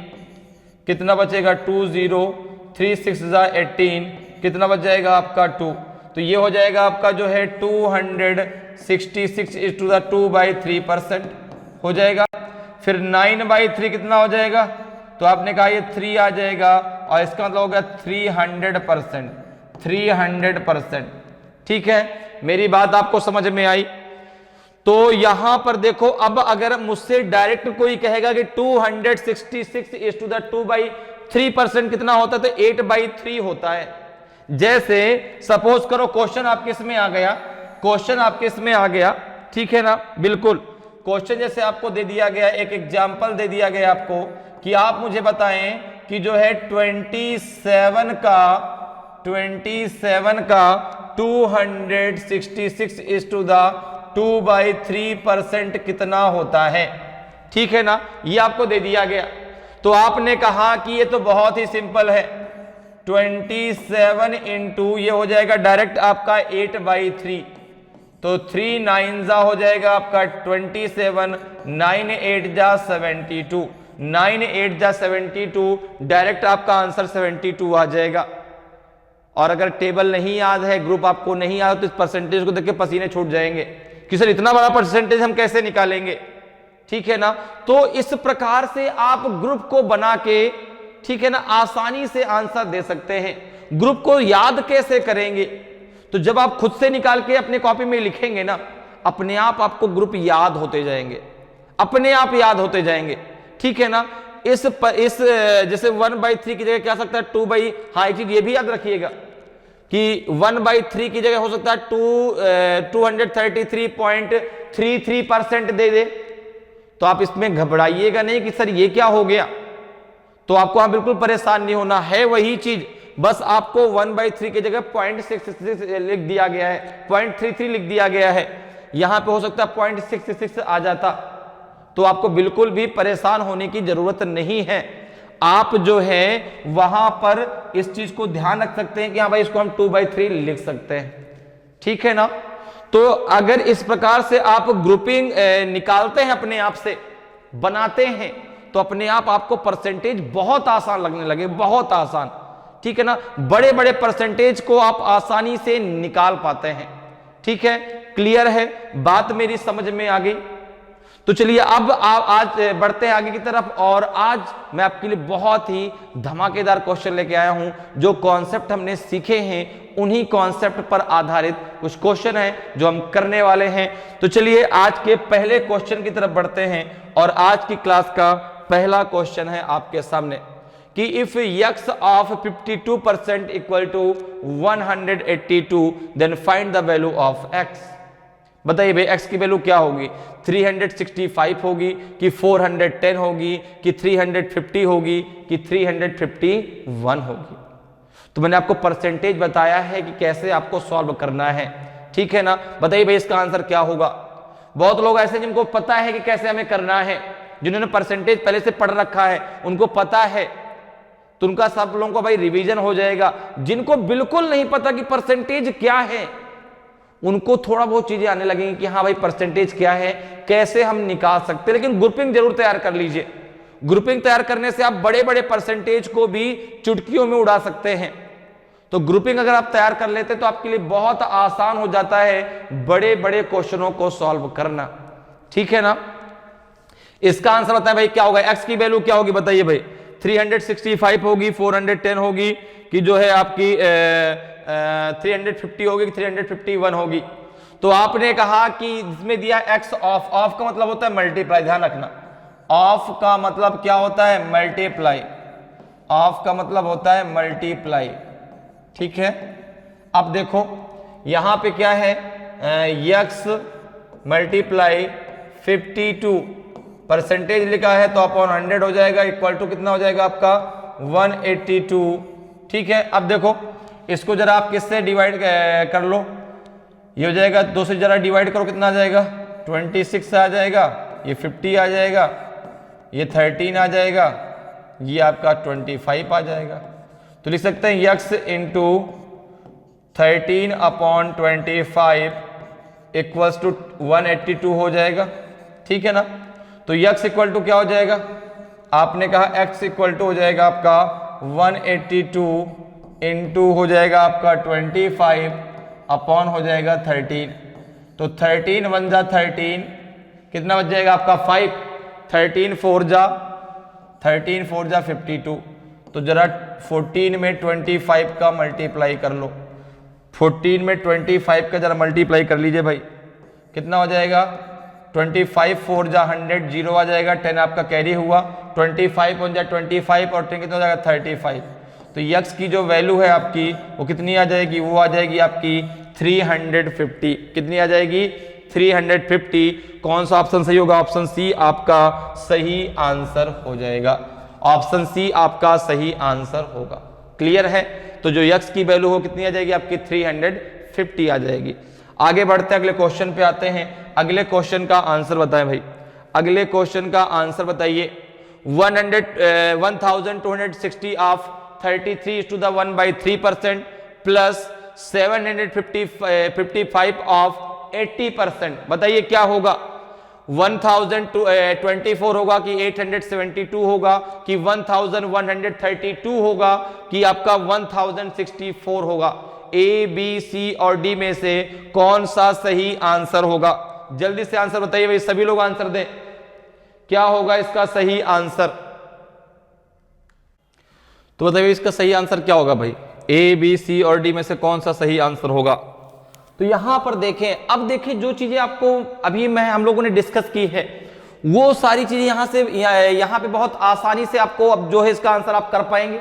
[SPEAKER 1] कितना बचेगा? 2 0, 3 6 जा 18, कितना बच जाएगा आपका? 2। तो ये हो जाएगा आपका जो है 266 इस टू द 2/3% हो जाएगा। फिर 9/3 कितना हो जाएगा? तो आपने कहा ये 3 आ जाएगा, और इसका मतलब हो गया 300%, ठीक है। मेरी बात आपको समझ में आई? तो यहां पर देखो, अब अगर मुझसे डायरेक्ट कोई कहेगा कि 266 इस टू द 2/3% कितना होता है, तो 8/3 होता है। जैसे सपोज करो क्वेश्चन आपके इसमें आ गया, क्वेश्चन आपके इसमें आ गया, ठीक है ना, बिल्कुल। क्वेश्चन जैसे आपको दे दिया गया, एक एग्जांपल दे दिया गया आपको कि आप मुझे बताएं कि जो है 27 का 266 इस टू द 2/3% कितना होता है, ठीक है ना। ये आपको दे दिया गया, तो आपने कहा कि ये तो बहुत ही सिंपल है, 27 इंटू ये हो जाएगा डायरेक्ट आपका 8/3, तो 3 9 जा हो जाएगा आपका 27, 9 8 जा 72, 9 8 जा 72, डायरेक्ट आपका आंसर 72 आ जाएगा। और अगर टेबल नहीं याद है, ग्रुप आपको नहीं याद, तो इस परसेंटेज को देख के पसीने छूट जाएंगे कि सर इतना बड़ा परसेंटेज हम कैसे निकालेंगे, ठीक है ना। तो इस प्रकार से आप ग्रुप को बना के, ठीक है ना, आसानी से आंसर दे सकते हैं। ग्रुप को याद कैसे करेंगे? तो जब आप खुद से निकाल के अपने कॉपी में लिखेंगे ना, अपने आप आपको ग्रुप याद होते जाएंगे, अपने आप याद होते जाएंगे। ठीक है ना। इस जैसे 1/3 की जगह क्या हो सकता है 2 बाई, हाँ एक चीज ये भी याद रखिएगा कि 1/3 की जगह हो सकता है 233.33% दे दे, तो आप इसमें घबराइएगा नहीं कि सर ये क्या हो गया, तो आपको हाँ बिल्कुल परेशान नहीं होना है, वही चीज बस आपको 1/3 की जगह 0.66 लिख दिया गया है, 0.33 लिख दिया गया है, यहां पे हो सकता है 0.66 आ जाता, तो आपको बिल्कुल भी परेशान होने की जरूरत नहीं है। आप जो है वहां पर इस चीज को ध्यान रख सकते हैं कि हाँ भाई इसको हम 2/3 लिख सकते हैं, ठीक है ना। तो अगर इस प्रकार से आप ग्रुपिंग निकालते हैं, अपने आप से बनाते हैं, तो अपने आप आपको परसेंटेज बहुत आसान लगने लगे, बहुत आसान, ठीक है ना। बड़े बड़े परसेंटेज को आप आसानी से निकाल पाते हैं, ठीक है। क्लियर है बात, मेरी समझ में आ गई। तो चलिए अब आज बढ़ते हैं आगे की तरफ, और आज मैं आपके लिए बहुत ही धमाकेदार क्वेश्चन लेके आया हूं। जो कॉन्सेप्ट हमने सीखे हैं उन्हीं कॉन्सेप्ट पर आधारित कुछ क्वेश्चन हैं जो हम करने वाले हैं। तो चलिए आज के पहले क्वेश्चन की तरफ बढ़ते हैं, और आज की क्लास का पहला क्वेश्चन है आपके सामने कि if x of 52% equal to 182 then find the value of x। बताइए भाई x की वैल्यू क्या होगी, 365 होगी कि 410 होगी कि 350 होगी कि 351 होगी। तो मैंने आपको परसेंटेज बताया है कि कैसे आपको सॉल्व करना है, ठीक है ना। बताइए भाई इसका आंसर क्या होगा। बहुत लोग ऐसे जिनको पता है कि कैसे हमें करना है, जिन्होंने परसेंटेज पहले से पढ़ रखा है, उनको पता है, तो उनका सब लोगों को भाई रिवीजन हो जाएगा। जिनको बिल्कुल नहीं पता कि परसेंटेज क्या है, उनको थोड़ा बहुत चीजें आने लगेंगी कि हाँ भाई परसेंटेज क्या है, कैसे हम निकाल सकते हैं। लेकिन ग्रुपिंग जरूर तैयार कर लीजिए। ग्रुपिंग तैयार करने से आप बड़े बड़े परसेंटेज को भी चुटकियों में उड़ा सकते हैं। तो ग्रुपिंग अगर आप तैयार कर लेते तो आपके लिए बहुत आसान हो जाता है बड़े बड़े क्वेश्चनों को सॉल्व करना, ठीक है ना। इसका आंसर बताएं भाई क्या होगा, एक्स की वैल्यू क्या होगी बताइए भाई, 365 होगी, 410 होगी कि जो है आपकी 350 होगी, 351 होगी। तो आपने कहा कि इसमें दिया x ऑफ, ऑफ का मतलब होता है मल्टीप्लाई, ध्यान रखना, ऑफ का मतलब क्या होता है मल्टीप्लाई, ऑफ का मतलब होता है मल्टीप्लाई, ठीक है। अब देखो यहां पे क्या है, x मल्टीप्लाई 52 परसेंटेज लिखा है तो अपॉन 100 हो जाएगा, इक्वल टू कितना हो जाएगा आपका 182, ठीक है। अब देखो इसको जरा आप किससे डिवाइड कर लो, ये हो जाएगा 2 से जरा डिवाइड करो, कितना आ जाएगा 26 आ जाएगा, ये 50 आ जाएगा, ये 13 आ जाएगा, ये आपका 25 आ जाएगा। तो लिख सकते हैं x into 13 upon 25 equals to 182 हो जाएगा, ठीक है ना। तो x इक्वल टू क्या हो जाएगा, आपने कहा x इक्वल टू हो जाएगा आपका 182 इंटू हो जाएगा आपका 25 अपॉन हो जाएगा 13। तो 13 1 जा 13, कितना बच जाएगा आपका 5, 13 4 जा 52। तो जरा 14 में 25 का मल्टीप्लाई कर लो, 14 में 25 का जरा मल्टीप्लाई कर लीजिए भाई, कितना हो जाएगा 25 4 जा 100, 0 आ जाएगा, 10 आपका कैरी हुआ, 25 1 जा 25 और 10 कितना हो जाएगा 35। तो x की जो वैल्यू है आपकी वो कितनी आ जाएगी, वो आ जाएगी आपकी 350। कितनी आ जाएगी 350। कौन सा ऑप्शन सही होगा, ऑप्शन सी आपका सही आंसर हो जाएगा, ऑप्शन सी आपका सही आंसर होगा। क्लियर है। तो जो x की वैल्यू हो कितनी आ जाएगी आपकी 350 आ जाएगी। आगे बढ़ते हैं, अगले क्वेश्चन पे आते हैं। अगले क्वेश्चन का आंसर बताएं भाई, अगले क्वेश्चन का आंसर बताइए। 1260 of 33 to the 1/3% plus 755 of 80%, बताइए क्या होगा। 1024 होगा कि 872 होगा कि 1132 होगा कि आपका 1064 होगा। ए बी सी और डी में से कौन सा सही आंसर होगा, जल्दी से आंसर बताइए भाई, सभी लोग आंसर दें, क्या होगा इसका सही आंसर। तो बताइए इसका सही आंसर क्या होगा भाई, ए बी सी और डी में से कौन सा सही आंसर होगा। तो यहां पर देखें, अब देखें जो चीजें आपको अभी हम लोगों ने डिस्कस की है वो सारी चीजें यहाँ पे बहुत आसानी से आपको अब जो है इसका आंसर आप कर पाएंगे,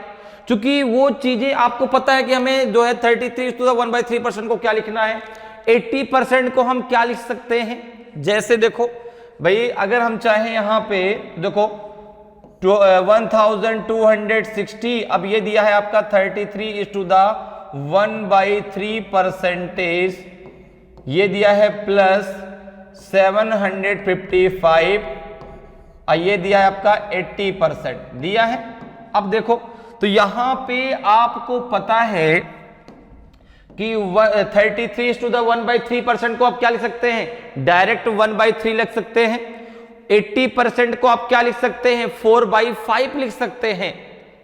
[SPEAKER 1] क्योंकि वो चीजें आपको पता है कि हमें जो है 33/1/3% को क्या लिखना है, 80% को हम क्या लिख सकते हैं। जैसे देखो भाई, अगर हम चाहें यहाँ पे देखो 1260, अब ये दिया है आपका 33/1/3%, ये दिया है प्लस 755, ये दिया है आपका 80% दिया है। अब देखो तो यहां पे आपको पता है कि 33/1/3% को आप क्या लिख सकते हैं, डायरेक्ट 1/3 लिख सकते हैं। 80% को आप क्या लिख सकते हैं, 4/5 लिख सकते हैं,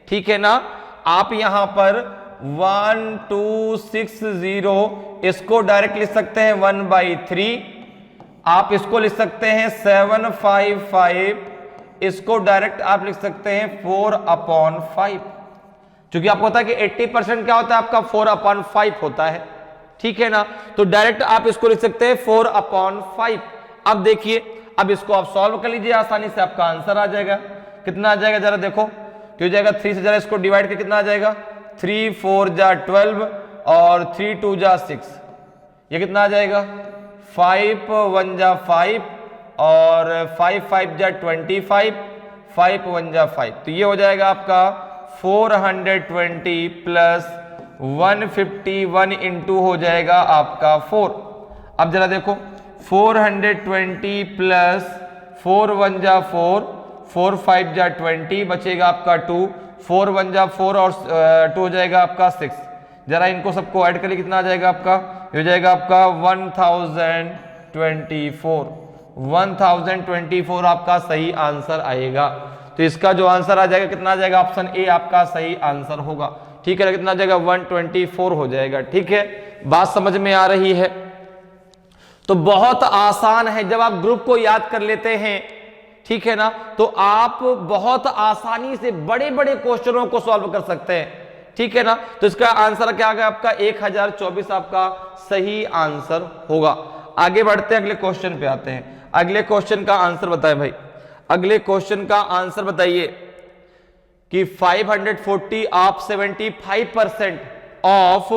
[SPEAKER 1] ठीक है ना। आप यहां पर 1260 इसको डायरेक्ट लिख सकते हैं 1/3, आप इसको लिख सकते हैं 755, इसको डायरेक्ट आप लिख सकते हैं 4/5, क्योंकि आपको पता है कि 80% क्या होता है आपका 4/5 होता है, ठीक है ना। तो डायरेक्ट आप इसको लिख सकते हैं 4/5। अब देखिए, अब इसको आप सॉल्व कर लीजिए, आसानी से आपका आंसर आ जाएगा। कितना आ जाएगा जरा देखो, क्यों जाएगा 3 से जरा इसको डिवाइड कर कितना आ जाएगा, 3 4 जा 12 और 3 2 जा 6, ये कितना आ जाएगा 5 1 जा 5 और 5 5 जा 25, 5 1 जा 5, तो ये हो जाएगा आपका 420 प्लस 151 इंटू हो जाएगा आपका 4। अब जरा देखो 420 प्लस 4 1 जा 4, 4 5 जा 20, बचेगा आपका 2, 4 1 जा 4 और 2 हो जाएगा आपका 6। जरा इनको सबको ऐड करके कितना आ जाएगा आपका, ये हो जाएगा आपका 1024 आपका सही आंसर आएगा। तो इसका जो आंसर आ जाएगा कितना आ जाएगा, ऑप्शन ए आपका सही आंसर होगा, ठीक है। कितना आ जाएगा 124 हो जाएगा, ठीक है। बात समझ में आ रही है। तो बहुत आसान है, जब आप ग्रुप को याद कर लेते हैं, ठीक है ना, तो आप बहुत आसानी से बड़े बड़े क्वेश्चनों को सॉल्व कर सकते हैं, ठीक है ना। तो इसका आंसर क्या आ गया आपका 1024 आपका सही आंसर होगा। आगे बढ़ते हैं, अगले क्वेश्चन पे आते हैं। अगले क्वेश्चन का आंसर बताएं भाई, अगले क्वेश्चन का आंसर बताइए कि 540 of 75% of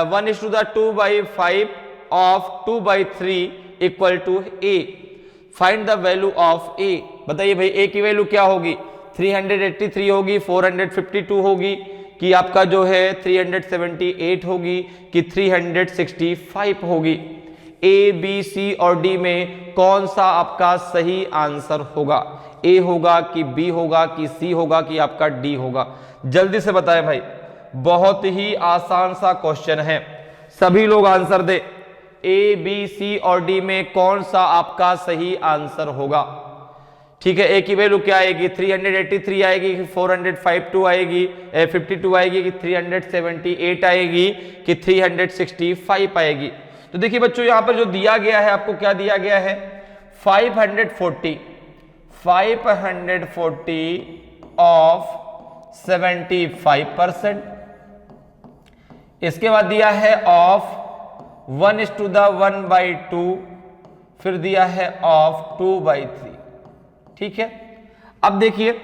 [SPEAKER 1] 1:2/5 of 2/3 equal to A. Find the value of A. बताइए भाई ए की वैल्यू क्या होगी, 383 होगी, 452 होगी, कि आपका जो है 378 होगी, कि 365 होगी। ए बी सी और डी में कौन सा आपका सही आंसर होगा, ए होगा कि बी होगा कि सी होगा कि आपका डी होगा, जल्दी से बताएं भाई। बहुत ही आसान सा क्वेश्चन है, सभी लोग answer they. A B C और डी में कौन सा आपका सही आंसर होगा, ठीक है। ए की वैल्यू क्या आएगी, 383 आएगी कि 452 आएगी, 52 आएगी कि 378 आएगी कि 365 आएगी। तो देखिए बच्चों, यहां पर जो दिया गया है आपको, क्या दिया गया है 540 ऑफ 75%, इसके बाद दिया है ऑफ 1:1/2, फिर दिया है ऑफ 2/3, ठीक है। अब देखिए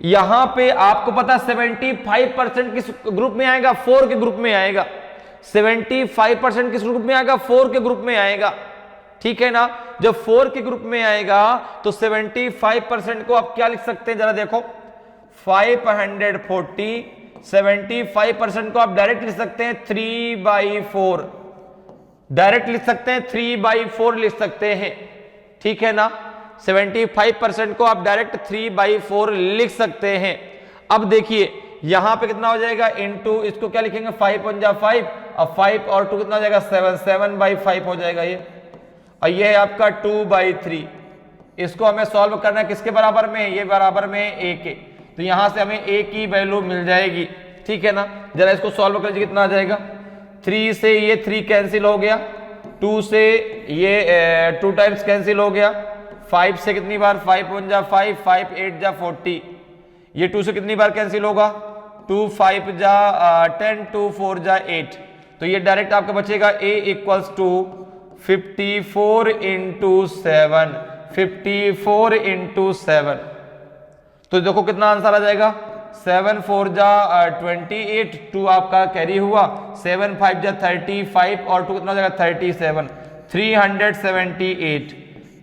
[SPEAKER 1] यहां पे आपको पता 75% किस ग्रुप में आएगा, 4 के ग्रुप में आएगा। 75% किस ग्रुप में आएगा, 4 के ग्रुप में आएगा, ठीक है ना। जब 4 के ग्रुप में आएगा तो 75% को आप क्या लिख सकते हैं, जरा देखो 540, 75% को आप डायरेक्ट लिख सकते हैं 3/4, डायरेक्ट लिख सकते हैं 3/4 लिख सकते हैं, ठीक है ना। 75% को आप डायरेक्ट 3/4 लिख सकते हैं। अब देखिए यहां पे कितना हो जाएगा, इनटू इसको क्या लिखेंगे 5 1 जा 5, अब 5 और 2 कितना हो जाएगा 7, 7/5 हो जाएगा ये, और ये है आपका 2/3। इसको हमें सॉल्व करना है किसके बराबर में, ये बराबर में ए के, तो यहां से हमें ए की वैल्यू मिल जाएगी, ठीक है ना। जरा इसको सॉल्व कर लीजिए, कितना आ जाएगा, 3 से ये 3 कैंसिल हो गया, 2 से ये 2 टाइम्स कैंसिल हो गया, 5 से कितनी बार 5 1 जा 5, 5 8 जा 40, ये 2 से कितनी बार कैंसिल होगा, 2 5 जा 10, 2 4 जा 8, तो ये डायरेक्ट आपका बचेगा a इक्वल्स टू 54 × 7, 54 इंटू 7, तो देखो कितना आंसर आ जाएगा, 7 4 जा 28, 2 आपका कैरी हुआ, 7 5 जा 35 और 2 कितना हो जाएगा 37, 378,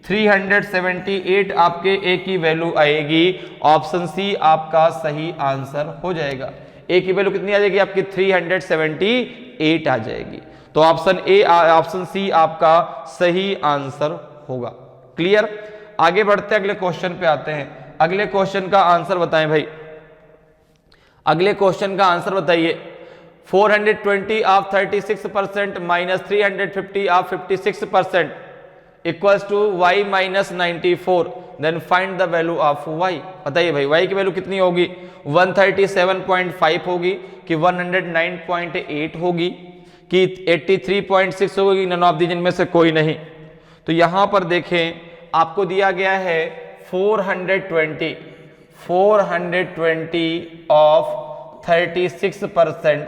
[SPEAKER 1] 378 आपके ए की वैल्यू आएगी। ऑप्शन सी आपका सही आंसर हो जाएगा। ए की वैल्यू कितनी आ जाएगी आपकी 378 आ जाएगी। तो ऑप्शन सी आपका सही आंसर होगा। क्लियर। आगे बढ़ते हैं, अगले क्वेश्चन पे आते हैं। अगले क्वेश्चन का आंसर बताएं भाई, अगले क्वेश्चन का आंसर बताइए। 420 of 36% minus 350 of 56% equals to y minus 94, then find the value of y। बताइए भाई y की वैल्यू कितनी होगी, 137.5 होगी कि 109.8 होगी कि 83.6 होगी, नन ऑफ दी जिनमें से कोई नहीं। तो यहां पर देखें आपको दिया गया है 420 ऑफ 36%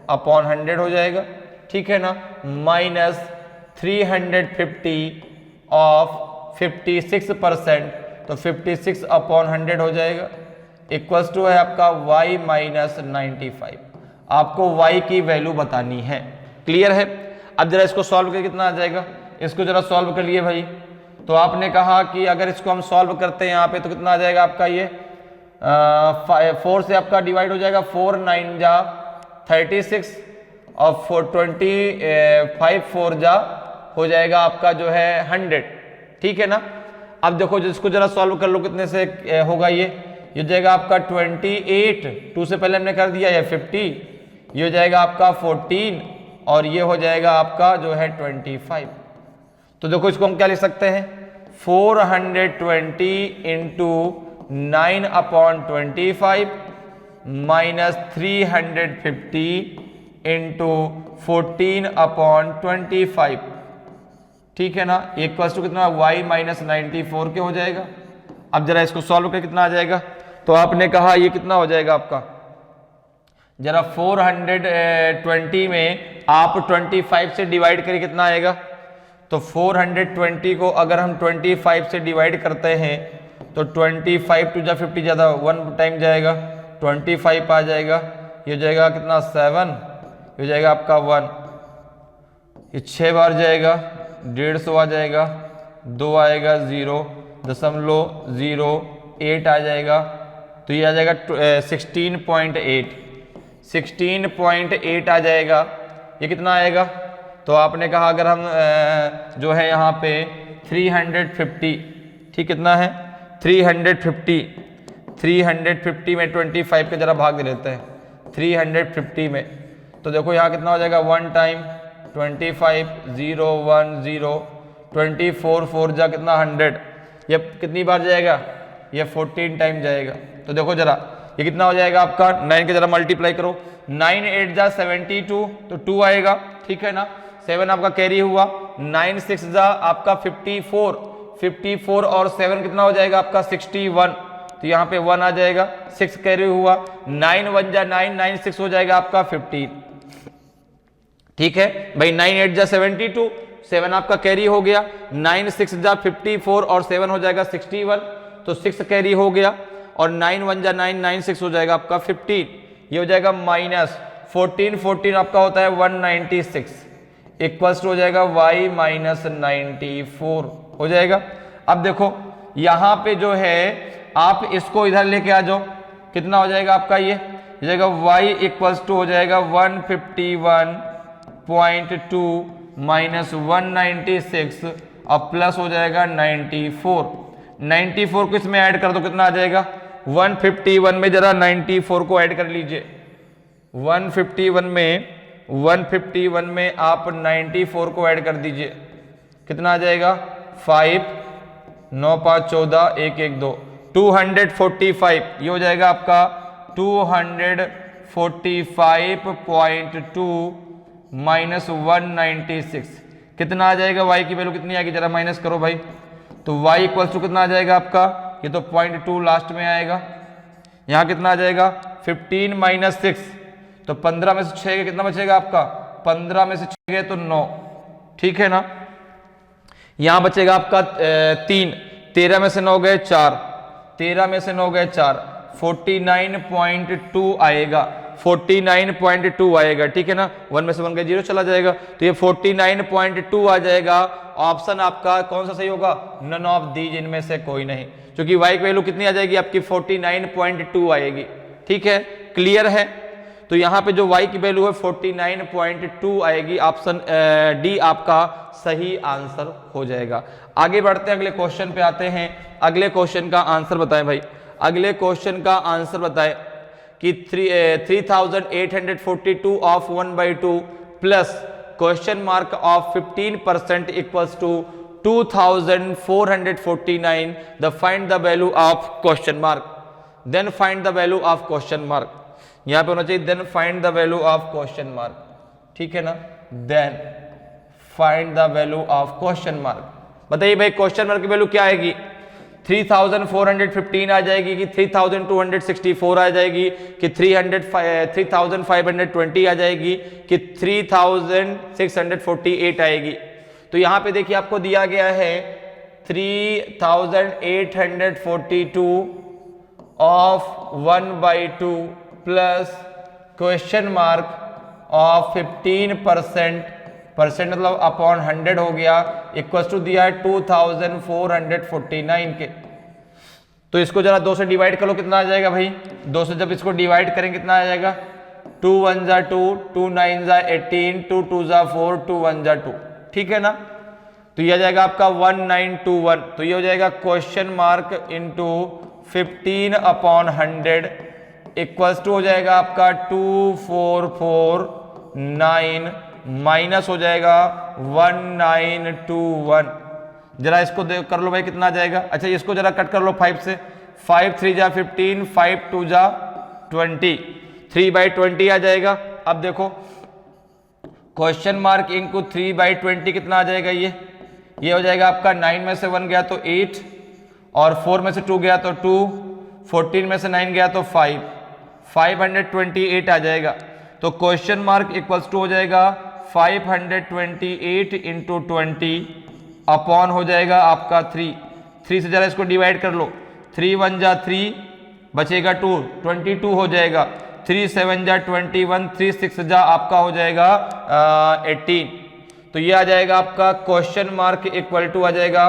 [SPEAKER 1] अपॉन 100 हो जाएगा, ठीक है ना, माइनस 350 ऑफ 56%, तो 56 अपॉन 100 हो जाएगा, इक्वल्स टू है आपका y माइनस 95। आपको y की वैल्यू बतानी है। क्लियर है। अब जरा इसको सॉल्व करके कितना आ जाएगा, इसको जरा सॉल्व कर लिए भाई। तो आपने कहा कि अगर इसको हम सॉल्व करते हैं यहाँ पे तो कितना आ जाएगा आपका, ये 4 से आपका डिवाइड हो जाएगा, 4 9 जा 36 और 4 4 जा हो जाएगा आपका जो है 100, ठीक है ना। अब देखो जिसको जरा सॉल्व कर लो कितने से होगा, ये हो जाएगा आपका 28, 2 से पहले हमने कर दिया है 50, ये हो जाएगा आपका 14 और ये हो जाएगा आपका जो है 25। तो देखो इसको हम क्या लिख सकते हैं, 420 into 9 upon 25 minus 350 into 14 upon 25, ठीक है ना, इक्वल टू कितना y माइनस 94 के हो जाएगा। अब जरा इसको सॉल्व करके कितना आ जाएगा, तो आपने कहा ये कितना हो जाएगा आपका, जरा 420 में आप 25 से डिवाइड करिए कितना आएगा, तो 420 को अगर हम 25 से डिवाइड करते हैं तो 25 टू जा 50 ज़्यादा 1 टाइम जाएगा, 25 आ जाएगा, ये हो जाएगा कितना 7, ये हो जाएगा आपका 1, ये 6 बार जाएगा, 150 आ जाएगा, 2 आएगा 0.08 आ जाएगा, तो ये आ जाएगा 16.8 आ जाएगा। ये कितना आएगा, तो आपने कहा अगर हम जो है यहाँ पे 350, ठीक कितना है 350 में 25 का जरा भाग दे लेते हैं 350 में, तो देखो यहाँ कितना हो जाएगा 1 टाइम 25 0 1 0 24 4 जा कितना 100, ये कितनी बार जाएगा, ये 14 टाइम जाएगा। तो देखो जरा ये कितना हो जाएगा आपका, 9 के जरा मल्टीप्लाई करो, 9 8 जा 72 तो 2 आएगा, ठीक है ना, 7 आपका कैरी हुआ, 9 6 जा आपका 54 और 7 कितना हो जाएगा आपका 61, तो यहाँ पे 1 आ जाएगा, 6 कैरी हुआ, 9 1 जा 9 9 6 हो जाएगा आपका 15, ठीक है भाई, 9 8 जा 72, 7 आपका कैरी हो गया, 9 6 जा 54 और 7 हो जाएगा 61, तो 6 कैरी हो गया, और 9 1 जा 9 9 6 हो जाएगा आपका 15, ये हो जाएगा माइनस 14 आपका होता है 196, इक्वल्स टू हो जाएगा y माइनस 94 हो जाएगा। अब देखो यहाँ पे जो है आप इसको इधर लेके आ जाओ, कितना हो जाएगा आपका, ये हो जाएगा y इक्वल्स टू हो जाएगा 151.2 माइनस 196 और प्लस हो जाएगा 94 को इसमें ऐड कर दो, कितना आ जाएगा 151 में जरा 94 को ऐड कर लीजिए, 151 में आप 94 को ऐड कर दीजिए, कितना आ जाएगा 5 9 5 14 1 1 2 245, ये हो जाएगा आपका 245.2 माइनस 196, कितना आ जाएगा, y की वैल्यू कितनी आएगी, जरा माइनस करो भाई, तो y इक्वल्स टू कितना आ जाएगा आपका, ये तो 0.2 लास्ट में आएगा, यहाँ कितना आ जाएगा 15 माइनस 6, तो 15 में से 6 कितना बचेगा आपका, 15 में से 6 गए तो 9, ठीक है ना, यहाँ बचेगा आपका 3, 13 में से 9 गए 4, 13 में से 9 गए 4, 49.2 आएगा, 49.2 आएगा, ठीक है ना। 1 में से 1 गए 0 चला जाएगा, तो ये 49.2 आ जाएगा। ऑप्शन आपका कौन सा सही होगा? नन ऑफ दीज, इनमें से कोई नहीं, क्योंकि y की वैल्यू कितनी आ जाएगी आपकी? 49.2 आएगी, ठीक है, क्लियर है। तो यहाँ पे जो y की वैल्यू है 49.2 आएगी, ऑप्शन डी आपका सही आंसर हो जाएगा। आगे बढ़ते हैं, अगले क्वेश्चन पे आते हैं। अगले क्वेश्चन का आंसर बताएं भाई, अगले क्वेश्चन का आंसर बताएं कि 3842 of 1/2 plus question mark of 15% equals to 2449, the find the value of question mark, then find the value of question mark. यहां पे होना चाहिए then find the value of question mark, ठीक है ना, then find the value of question mark. बताइए भाई question mark की वैल्यू क्या आएगी? 3415 आ जाएगी कि 3264 आ जाएगी कि 3520 आ जाएगी कि 3648 आएगी? तो यहां पे देखिए आपको दिया गया है 3842 of 1/2 plus question mark of 15% मतलब अपॉन 100 हो गया, इक्वल्स टू दिया है 2449 के। तो इसको जरा 2 से डिवाइड कर लो, कितना आ जाएगा भाई? 2 से जब इसको डिवाइड करेंगे कितना आ जाएगा? 2 1 जा 2, 2 9 जा 18, 2 2 जा 4, 2 1 जा 2, ठीक है ना। तो ये आ जाएगा आपका 1921। तो ये हो जाएगा question mark into 15/100 equals to हो जाएगा आपका 2449 माइनस हो जाएगा 1921। जरा इसको कर लो भाई, कितना आ जाएगा? अच्छा इसको जरा कट कर लो 5 से, 5 3 जा 15, 5 2 जा 20, 3/20 आ जाएगा। अब देखो क्वेश्चन मार्क इंटू 3/20 कितना आ जाएगा? ये हो जाएगा आपका 9 में से 1 गया तो 8, और 4 में से 2 गया तो 2, 14 में से 9 गया तो 5, 528 आ जाएगा। तो क्वेश्चन मार्क इक्वल्स टू हो जाएगा 528 इंटू 20 अपॉन हो जाएगा आपका 3 से जरा इसको डिवाइड कर लो, 3 1 जा 3 बचेगा 2, 22 हो जाएगा, 3 7 जा 21, 3 6 जा आपका हो जाएगा 18। तो ये आ जाएगा आपका क्वेश्चन मार्क इक्वल टू आ जाएगा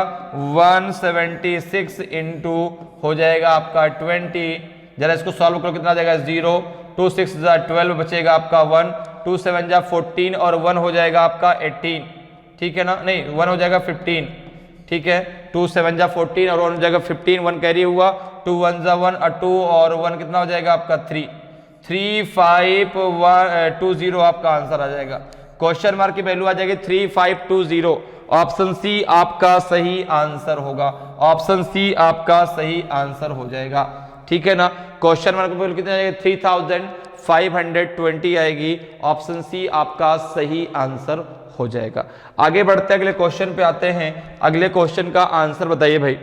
[SPEAKER 1] 176 इंटू हो जाएगा आपका 20। जरा इसको सॉल्व करो, कितना आ जाएगा? 0, 2 6 जा 12 बचेगा आपका 1, 2 7 जा 14 और 1 हो जाएगा आपका 18, ठीक है ना, नहीं 1 हो जाएगा 15, ठीक है, 2 7 जा 14 और 1 हो जाएगा 15, 1 कैरी हुआ, 2 1 जा 1 और 2 और 1 कितना हो जाएगा आपका 3, 3520 आपका आंसर आ जाएगा। क्वेश्चन मार्क की वैल्यू आ जाएगी 3520। ऑप्शन सी आपका सही आंसर होगा, ऑप्शन सी आपका सही आंसर हो जाएगा, ठीक है ना। क्वेश्चन मार्क की वैल्यू कितनी आ जाएगी? 3520 आएगी, ऑप्शन सी आपका सही आंसर हो जाएगा। आगे बढ़ते हैं, अगले क्वेश्चन पे आते हैं। अगले क्वेश्चन का आंसर बताइए भाई,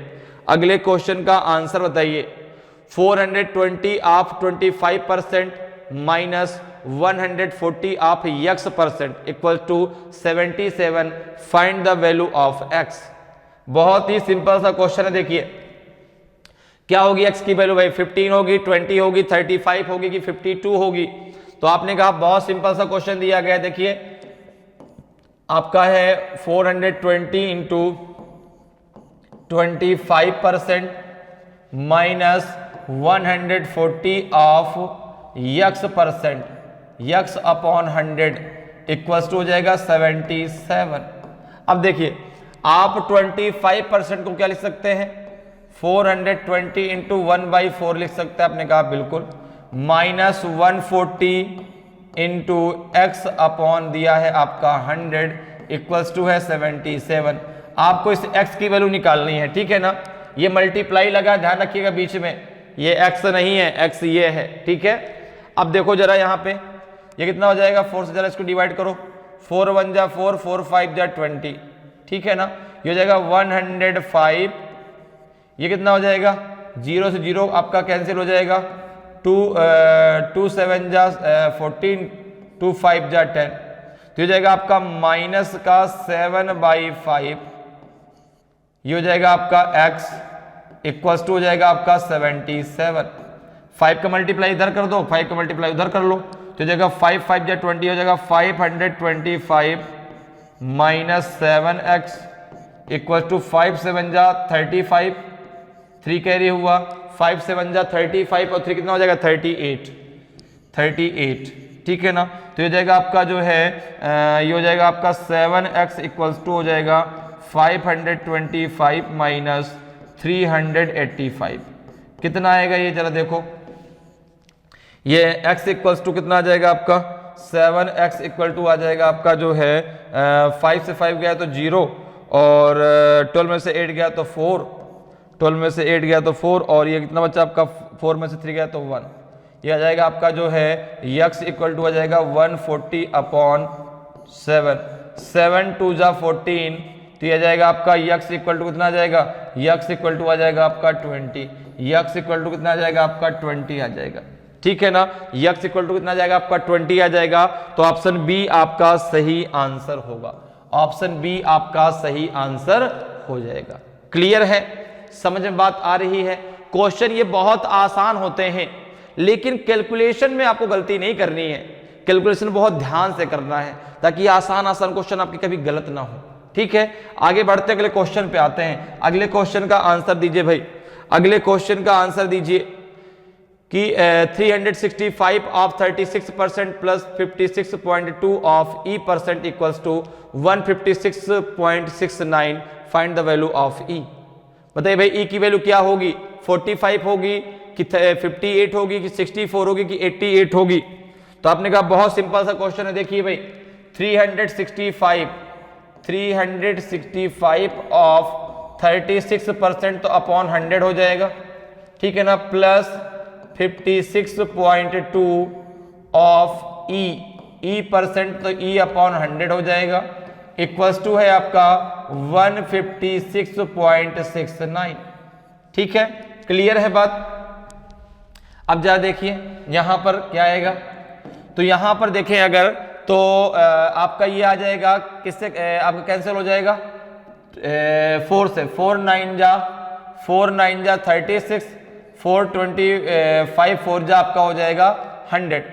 [SPEAKER 1] अगले क्वेश्चन का आंसर बताइए। 420 of 25% minus 140 of x% equal to 77, find the value of x। बहुत ही सिंपल सा क्वेश्चन है, देखिए क्या होगी x की वैल्यू भाई? 15 होगी, 20 होगी, 35 होगी कि 52 होगी? तो आपने कहा बहुत सिंपल सा क्वेश्चन दिया गया है, देखिए आपका है 420 into 25% minus 140 of x%, x upon 100 equals to हो जाएगा 77। अब देखिए आप 25% को क्या लिख सकते हैं? 420 इंटू 1/4 लिख सकते हैं, आपने कहा बिल्कुल, माइनस 140 इंटू एक्स अपॉन दिया है आपका 100 इक्वल्स टू है 77। आपको इस x की वैल्यू निकालनी है, ठीक है ना। ये मल्टीप्लाई लगा, ध्यान रखिएगा बीच में, ये x नहीं है, x ये है, ठीक है। अब देखो जरा यहाँ पे ये कितना हो जाएगा? 4 से जरा इसको डिवाइड करो, 4 1 जा 4, 4 5 जा 20, ठीक है ना। ये हो जाएगा 105, ये कितना हो जाएगा? 0 से 0 आपका कैंसिल हो जाएगा, 2 7 जा 14, 2 5 जा 10, तो ये हो जाएगा आपका माइनस का 7/5, ये हो जाएगा आपका x इक्वल्स टू हो जाएगा आपका 77। 5 का मल्टीप्लाई इधर कर दो, 5 का मल्टीप्लाई उधर कर लो, तो हो जाएगा 5 5 या 20 हो जाएगा 525 माइनस 7x इक्वल टू 5 7 जा 35, 3 कैरी हुआ, 5 7 जा 35 और 3 कितना हो जाएगा 38। ठीक है ना। तो ये हो जाएगा आपका जो है ये हो जाएगा आपका 7x इक्वल्स टू हो जाएगा 525 माइनस 385। कितना आएगा ये जरा देखो, ये x इक्वल्स टू कितना आ जाएगा आपका 7x इक्वल टू आ जाएगा आपका जो है 5 से 5 गया तो 0 और 12 में से 8 गया तो 4, 12 में से 8 गया तो 4 और ये कितना बच्चा आपका 4 में से 3 गया तो 1। ये आ जाएगा आपका जो है x इक्वल टू आ जाएगा 140/7, 7 2 जा 14, तो ये आ जाएगा आपका x इक्वल टू कितना आ जाएगा, x इक्वल टू आ जाएगा आपका 20, x इक्वल टू कितना आ जाएगा आपका 20 आ जाएगा। ठीक है ना, x इक्वल टू कितना आ जाएगा आपका 20 आ जाएगा। तो ऑप्शन बी आपका सही आंसर होगा, ऑप्शन बी आपका सही आंसर हो जाएगा। क्लियर है, समझ में बात आ रही है। क्वेश्चन ये बहुत आसान होते हैं लेकिन कैलकुलेशन में आपको गलती नहीं करनी है, कैलकुलेशन बहुत ध्यान से करना है ताकि आसान आसान क्वेश्चन आपकी कभी गलत ना हो। ठीक है, आगे बढ़ते अगले क्वेश्चन पे आते हैं। अगले क्वेश्चन का आंसर दीजिए भाई, अगले क्वेश्चन का आंसर दीजिए कि 365 of 36% plus 56.2 of E percent equals to 156.69, find the value of E. बताइए भाई ई की वैल्यू क्या होगी, 45 होगी कि 58 होगी कि 64 होगी कि 88 होगी। तो आपने कहा बहुत सिंपल सा क्वेश्चन है, देखिए भाई 365 ऑफ 36% तो अपॉन 100 हो जाएगा। ठीक है ना, प्लस 56.2 ऑफ ई परसेंट तो ई अपॉन 100 हो जाएगा, इक्वल्स टू है आपका 156.69। ठीक है, क्लियर है बात। अब जरा देखिए यहां पर क्या आएगा, तो यहां पर देखें अगर तो आपका ये आ जाएगा किससे, आपका कैंसिल हो जाएगा 4 से, 4 9 जा 36, 425 4 जा आपका हो जाएगा 100।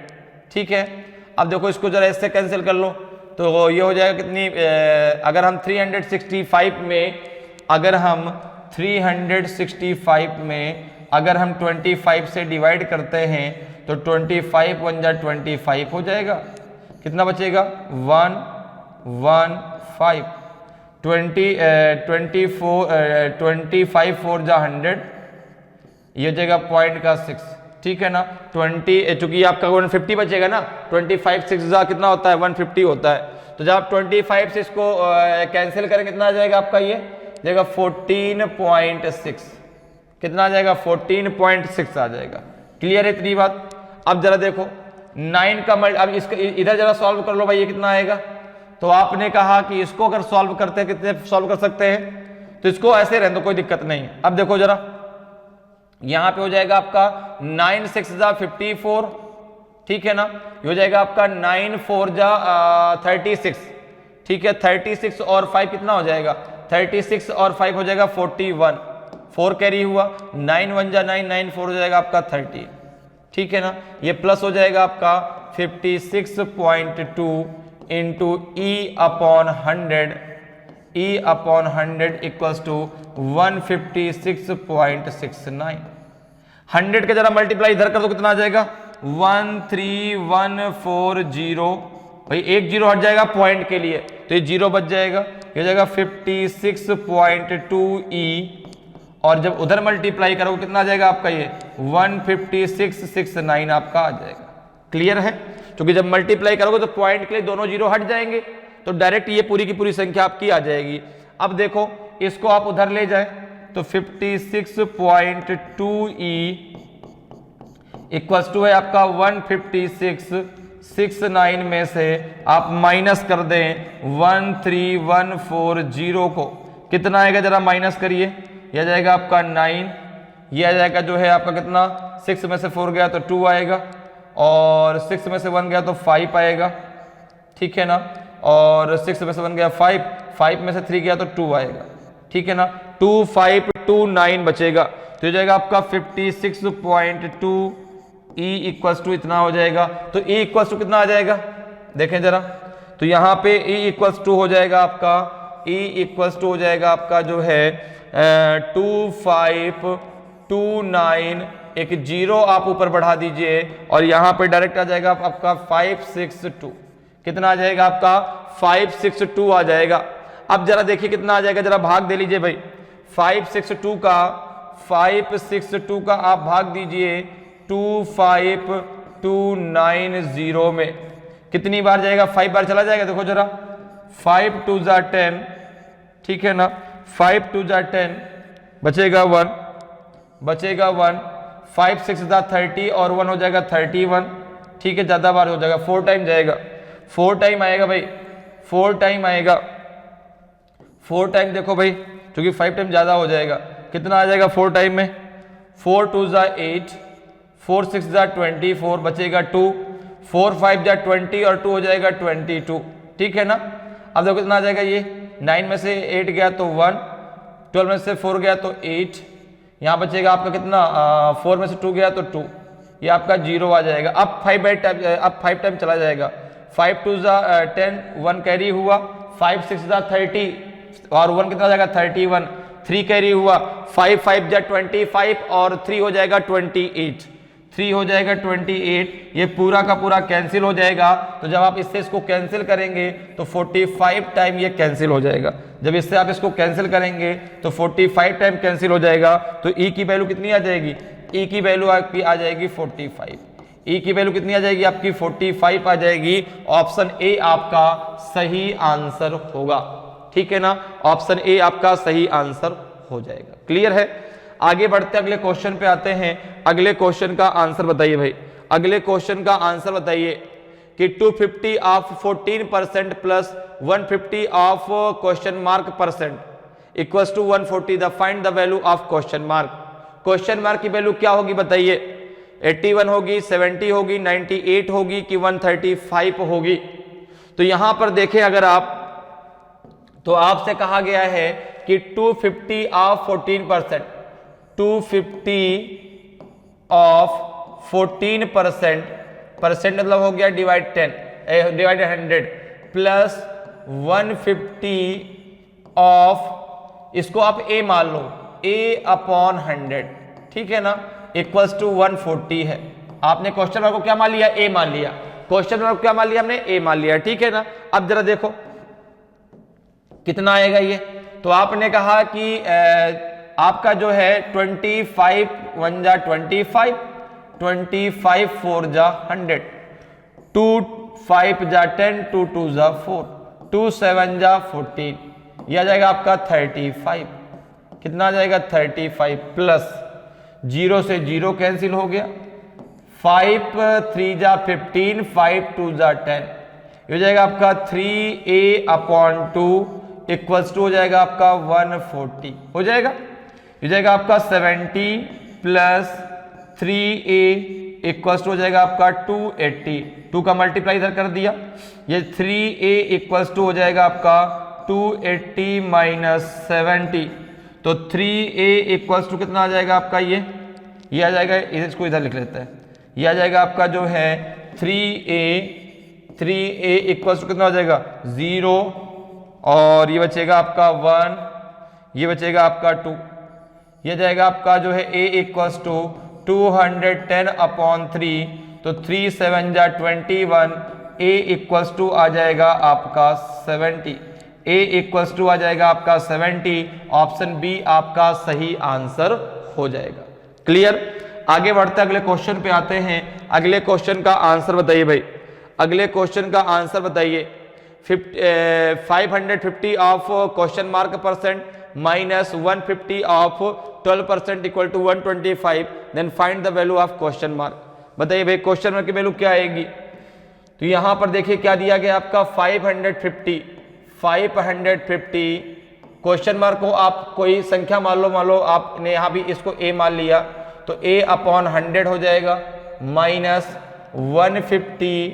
[SPEAKER 1] ठीक है, अब देखो इसको जरा इससे कैंसिल कर लो तो ये हो जाएगा कितनी, अगर हम 365 में अगर हम 25 से डिवाइड करते हैं तो 25 1 जा 25 हो जाएगा, कितना बचेगा 115, 25 4 जा 100, ये हो जाएगा पॉइंट का 6। ठीक है ना, 20 चूंकि आपका 150 बचेगा ना, 25 6 जा कितना होता है 150 होता है, तो जब आप 25 से इसको कैंसिल करेंगे कितना आ जाएगा आपका, ये जाएगा 14.6, कितना आ जाएगा 14.6 आ जाएगा। क्लियर है इतनी बात। अब जरा देखो 9 का अब इसका इधर जरा सॉल्व कर लो भाई, ये कितना आएगा। तो आपने कहा कि इसको अगर सॉल्व करते हैं कितने सॉल्व कर सकते हैं, तो इसको ऐसे रहने दो कोई दिक्कत नहीं। अब देखो जरा यहां पे हो जाएगा आपका 9 6 जा 54, ठीक है ना, ये हो जाएगा आपका 9 4 जा 36। ठीक है, 36 और 5 कितना हो जाएगा, 36 और 5 हो जाएगा 41, 4 कैरी हुआ, 9 1 जा 9, 9 4 हो जाएगा आपका 30। ठीक है ना, ये प्लस हो जाएगा आपका 56.2 into E upon 100 equals to 156.69। 100 का जरा मल्टीप्लाई इधर कर दो, कितना आ जाएगा 13140। भाई एक जीरो हट जाएगा पॉइंट के लिए तो ये जीरो बच जाएगा, ये हो जाएगा 56.2 ई, और जब उधर मल्टीप्लाई करोगे कितना आ जाएगा आपका, ये 15669 आपका आ जाएगा। क्लियर है, क्योंकि जब मल्टीप्लाई करोगे तो पॉइंट के लिए दोनों जीरो हट जाएंगे तो डायरेक्ट ये पूरी की पूरी संख्या आपकी आ जाएगी। अब देखो इसको आप उधर ले जाए तो 56.2 ई इक्वल्स टू है आपका 15669 में से आप माइनस कर दें 13140 को, कितना आएगा जरा माइनस करिए, यह जाएगा आपका 9, यह आ जाएगा जो है आपका कितना, 6 में से 4 गया तो 2 आएगा, और 6 में से 1 गया तो 5 आएगा। ठीक है ना, और 6 में से 1 गया 5, 5 में से 3 गया तो 2 आएगा। ठीक है ना, 2 5 56.29 बचेगा, तो हो जाएगा आपका 56.2 E इक्वल्स टू इतना हो जाएगा। तो E इक्वल्स टू कितना आ जाएगा देखें जरा, तो यहाँ पे E इक्वल्स टू हो जाएगा आपका, E इक्वल्स टू हो जाएगा आपका जो है 2529, एक जीरो आप ऊपर बढ़ा दीजिए और यहाँ पे डायरेक्ट आ जाएगा आपका 562, कितना आ जाएगा आपका 562 आ जाएगा। अब जरा देखिए कितना आ जाएगा, जरा भाग दे लीजिए भाई, 562 का आप भाग दीजिए 25290 में, कितनी बार जाएगा, 5 बार चला जाएगा, देखो जरा 5 2 जा 10, ठीक है ना, 5 2 जा 10 बचेगा 1, 5 6 जा 30 और 1 हो जाएगा 31, ठीक है, ज्यादा बार हो जाएगा, 4 टाइम जाएगा, 4 टाइम आएगा भाई, 4 टाइम आएगा, 4 टाइम देखो भाई, क्योंकि 5 टाइम ज्यादा हो जाएगा, कितना आ जाएगा 4 टाइम में, 4 2 जा 8, 4 6 जा 24 बचेगा 2, 4 5 जा 20 और 2 हो जाएगा 22, ठीक है ना। अब देखो कितना आ जाएगा, ये 9 में से 8 गया तो 1, 12 में से 4 गया तो 8, यहाँ बचेगा आपका कितना 4 में से 2 गया तो 2, ये आपका 0 आ जाएगा। अब 5 टाइम चला जाएगा, 5 2 जा 10, 1 कैरी हुआ, 5 6 जा 30 और 1 कितना जाएगा 31, 3 कैरी हुआ, 5 5 जा 25 और 3 हो जाएगा 28, 3 हो जाएगा 28, ये पूरा का पूरा कैंसिल हो जाएगा। तो जब आप इससे इसको कैंसिल करेंगे तो 45 टाइम ये कैंसिल हो जाएगा, जब इससे आप इसको कैंसिल करेंगे तो 45 टाइम कैंसिल हो जाएगा। तो ई की वैल्यू कितनी आ जाएगी, ई की वैल्यू आपकी आ जाएगी 45, ई की वैल्यू कितनी आ जाएगी आपकी 45 आ जाएगी। ऑप्शन ए आपका सही आंसर होगा, ठीक है ना, ऑप्शन ए आपका सही आंसर हो जाएगा। क्लियर है, आगे बढ़ते अगले क्वेश्चन पे आते हैं। अगले क्वेश्चन का आंसर बताइए भाई, अगले क्वेश्चन का आंसर बताइए कि 250 of 14% plus 150 of question mark percent equals to 140, the find the value of question mark. Question mark की वैल्यू क्या होगी बताइए, 81 होगी, 70 होगी, 98 होगी कि 135 होगी। तो यहां पर देखें अगर आप, तो आपसे कहा गया है कि 250 ऑफ 14%, 250 ऑफ 14%, परसेंट मतलब हो गया डिवाइड 10 डिवाइड 100 प्लस 150 ऑफ, इसको आप a मान लो, a अपॉन 100, ठीक है ना, इक्वल्स टू 140 है। आपने क्वेश्चन मार्क को क्या मान लिया, a मान लिया, क्वेश्चन मार्क को क्या मान लिया हमने, a मान लिया, ठीक है ना। अब जरा देखो कितना आएगा ये, तो आपने कहा कि आपका जो है 25 1 जा 25, 25 4 जा 100, 2 5 जा 10, 2 2 जा 4, 2 7 जा 14, यह आ जाएगा आपका 35, कितना आ जाएगा 35 प्लस 0 से 0 कैंसिल हो गया, 5 3 जा 15, 5 2 जा 10, ये हो जाएगा आपका 3a अपॉन 2 इक्वल्स टू हो जाएगा आपका 140, हो जाएगा, हो जाएगा आपका 70 प्लस 3a इक्वल्स टू हो जाएगा आपका 280, 2 का मल्टीप्लाई इधर कर दिया, ये 3a इक्वल्स टू हो जाएगा आपका 280 माइनस 70, तो 3a इक्वल्स टू कितना आ जाएगा आपका, ये आ जाएगा, इसको इधर लिख लेते हैं, ये आ जाएगा आपका जो है 3a इक्वल्स टू कितना हो जाएगा 0 और ये बचेगा आपका 1, ये बचेगा आपका 2, ये जाएगा आपका जो है a इक्वल्स टू 210 अपॉन 3, तो 3 7 जा 21, a इक्वल्स टू आ जाएगा आपका 70, a इक्वल्स टू आ जाएगा आपका 70, ऑप्शन बी आपका सही आंसर हो जाएगा। क्लियर, आगे बढ़ते अगले क्वेश्चन पे आते हैं। अगले क्वेश्चन का आंसर बताइए भाई, अगले क्वेश्चन का आंसर बताइए, 550 of question mark percent minus 150 of 12% equal to 125, then find the value of question mark. बताइए भाई क्वेश्चन मार्क की वैल्यू क्या आएगी, तो यहां पर देखिए क्या दिया गया आपका 550 क्वेश्चन मार्क को आप कोई संख्या मान लो आपने यहां भी इसको a मान लिया, तो a अपॉन 100 हो जाएगा माइनस 150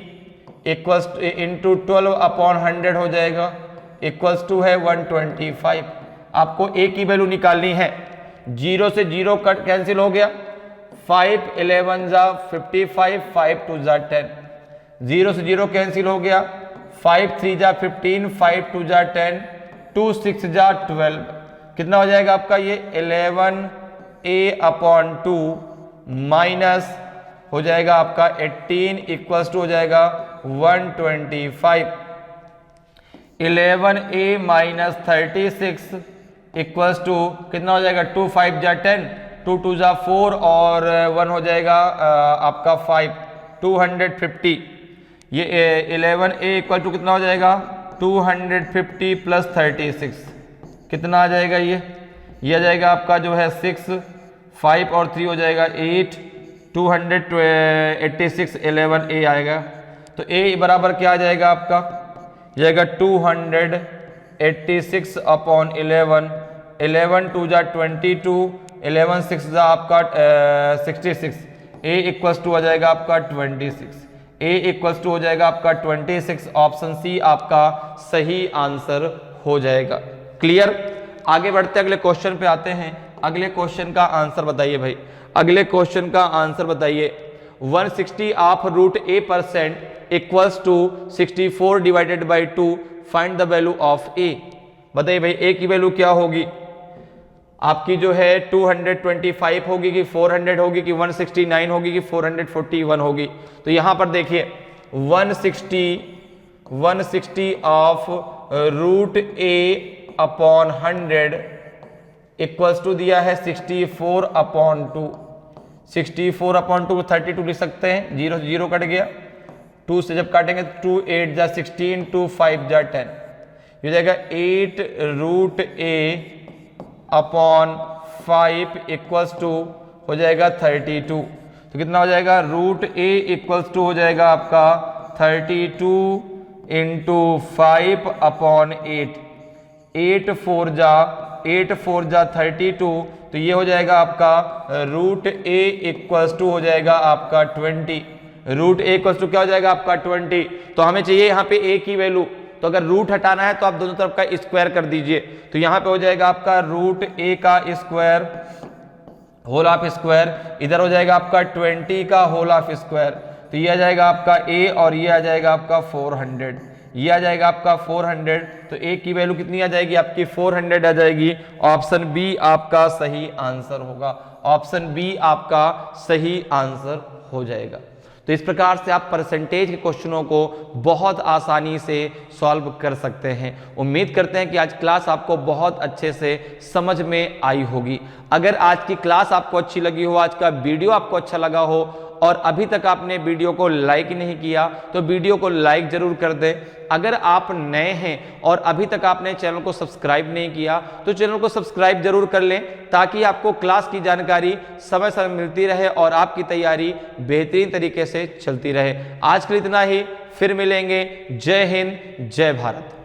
[SPEAKER 1] इक्वल्स इंटू 12 अपॉन 100 हो जाएगा, इक्वल्स टू है 125। आपको a की वैल्यू निकालनी है, जीरो से जीरो कट कैंसिल हो गया, 5 11 जा 55, 5 2 जा 10, जीरो से जीरो कैंसिल हो गया, 5 3 जा 15, 5 2 जा 10, 2 6 जा 12, कितना हो जाएगा आपका ये 11a/2 माइनस हो जाएगा आपका 18 इक्वल्स टू हो जाएगा 125, 11a माइनस 36 इक्वल्स टू कितना हो जाएगा 2 5 जा 10, 2 2 जा 4 और 1 हो जाएगा आपका 5, 250, ये 11a इक्वल टू कितना हो जाएगा 250 प्लस 36, कितना आ जाएगा ये आ जाएगा आपका जो है 6, 5 और 3 हो जाएगा 8, 286 11a आएगा। तो a बराबर क्या आ जाएगा आपका, जाएगा 286/11, 11 2 जा 22, 11 6 जा आपका 66, a इक्वल्स टू हो जाएगा आपका 26, a इक्वल्स टू हो जाएगा आपका 26, ऑप्शन सी आपका सही आंसर हो जाएगा। क्लियर। आगे बढ़ते अगले क्वेश्चन पे आते हैं। अगले क्वेश्चन का आंसर बताइए भाई, अगले क्वेश्चन का आंसर बताइए। 160 of root a% equals to 64 divided by 2, find the value of a। बताइए भाई a की वैल्यू क्या होगी आपकी, जो है 225 होगी कि 400 होगी कि 169 होगी कि 441 होगी। तो यहां पर देखिए 160 of root a/100 equals to दिया है 64/2, 64/2 32 लिख सकते हैं, जीरो से जीरो कट गया, 2 से जब काटेंगे 2 8 जा 16, 2 5 जा 10, ये जाएगा 8 रूट a/5 इक्वल्स टू हो जाएगा 32। तो कितना हो जाएगा रूट a इक्वल्स टू हो जाएगा आपका 32 इंटू 5/8, 8 4 जा 32, तो ये हो जाएगा आपका रूट a इक्वल्स टू हो जाएगा आपका 20, रूट a इक्वल्स टू क्या हो जाएगा आपका 20। तो हमें चाहिए यहाँ पे a की वैल्यू, तो अगर रूट हटाना है तो आप दोनों तरफ का स्क्वायर कर दीजिए। तो यहाँ पे हो जाएगा आपका रूट a का स्क्वायर होल ऑफ स्क्वायर, इधर हो जाएगा आपका 20 का होल ऑफ स्क्वायर, तो ये आ जाएगा आपका a और ये आ जाएगा आपका 400, ये आ जाएगा आपका 400। तो a की वैल्यू कितनी आ जाएगी आपकी 400 आ जाएगी। ऑप्शन बी आपका सही आंसर होगा, ऑप्शन बी आपका सही आंसर हो जाएगा। तो इस प्रकार से आप परसेंटेज के क्वेश्चनों को बहुत आसानी से सॉल्व कर सकते हैं। उम्मीद करते हैं कि आज क्लास आपको बहुत अच्छे से समझ में आई होगी। अगर आज की क्लास आपको अच्छी लगी हो, आज का वीडियो आपको अच्छा लगा हो और अभी तक आपने वीडियो को लाइक नहीं किया तो वीडियो को लाइक जरूर कर दें। अगर आप नए हैं और अभी तक आपने चैनल को सब्सक्राइब नहीं किया तो चैनल को सब्सक्राइब जरूर कर लें, ताकि आपको क्लास की जानकारी समय समय मिलती रहे और आपकी तैयारी बेहतरीन तरीके से चलती रहे। आज के लिए इतना ही, फिर मिलेंगे। जय हिंद, जय भारत।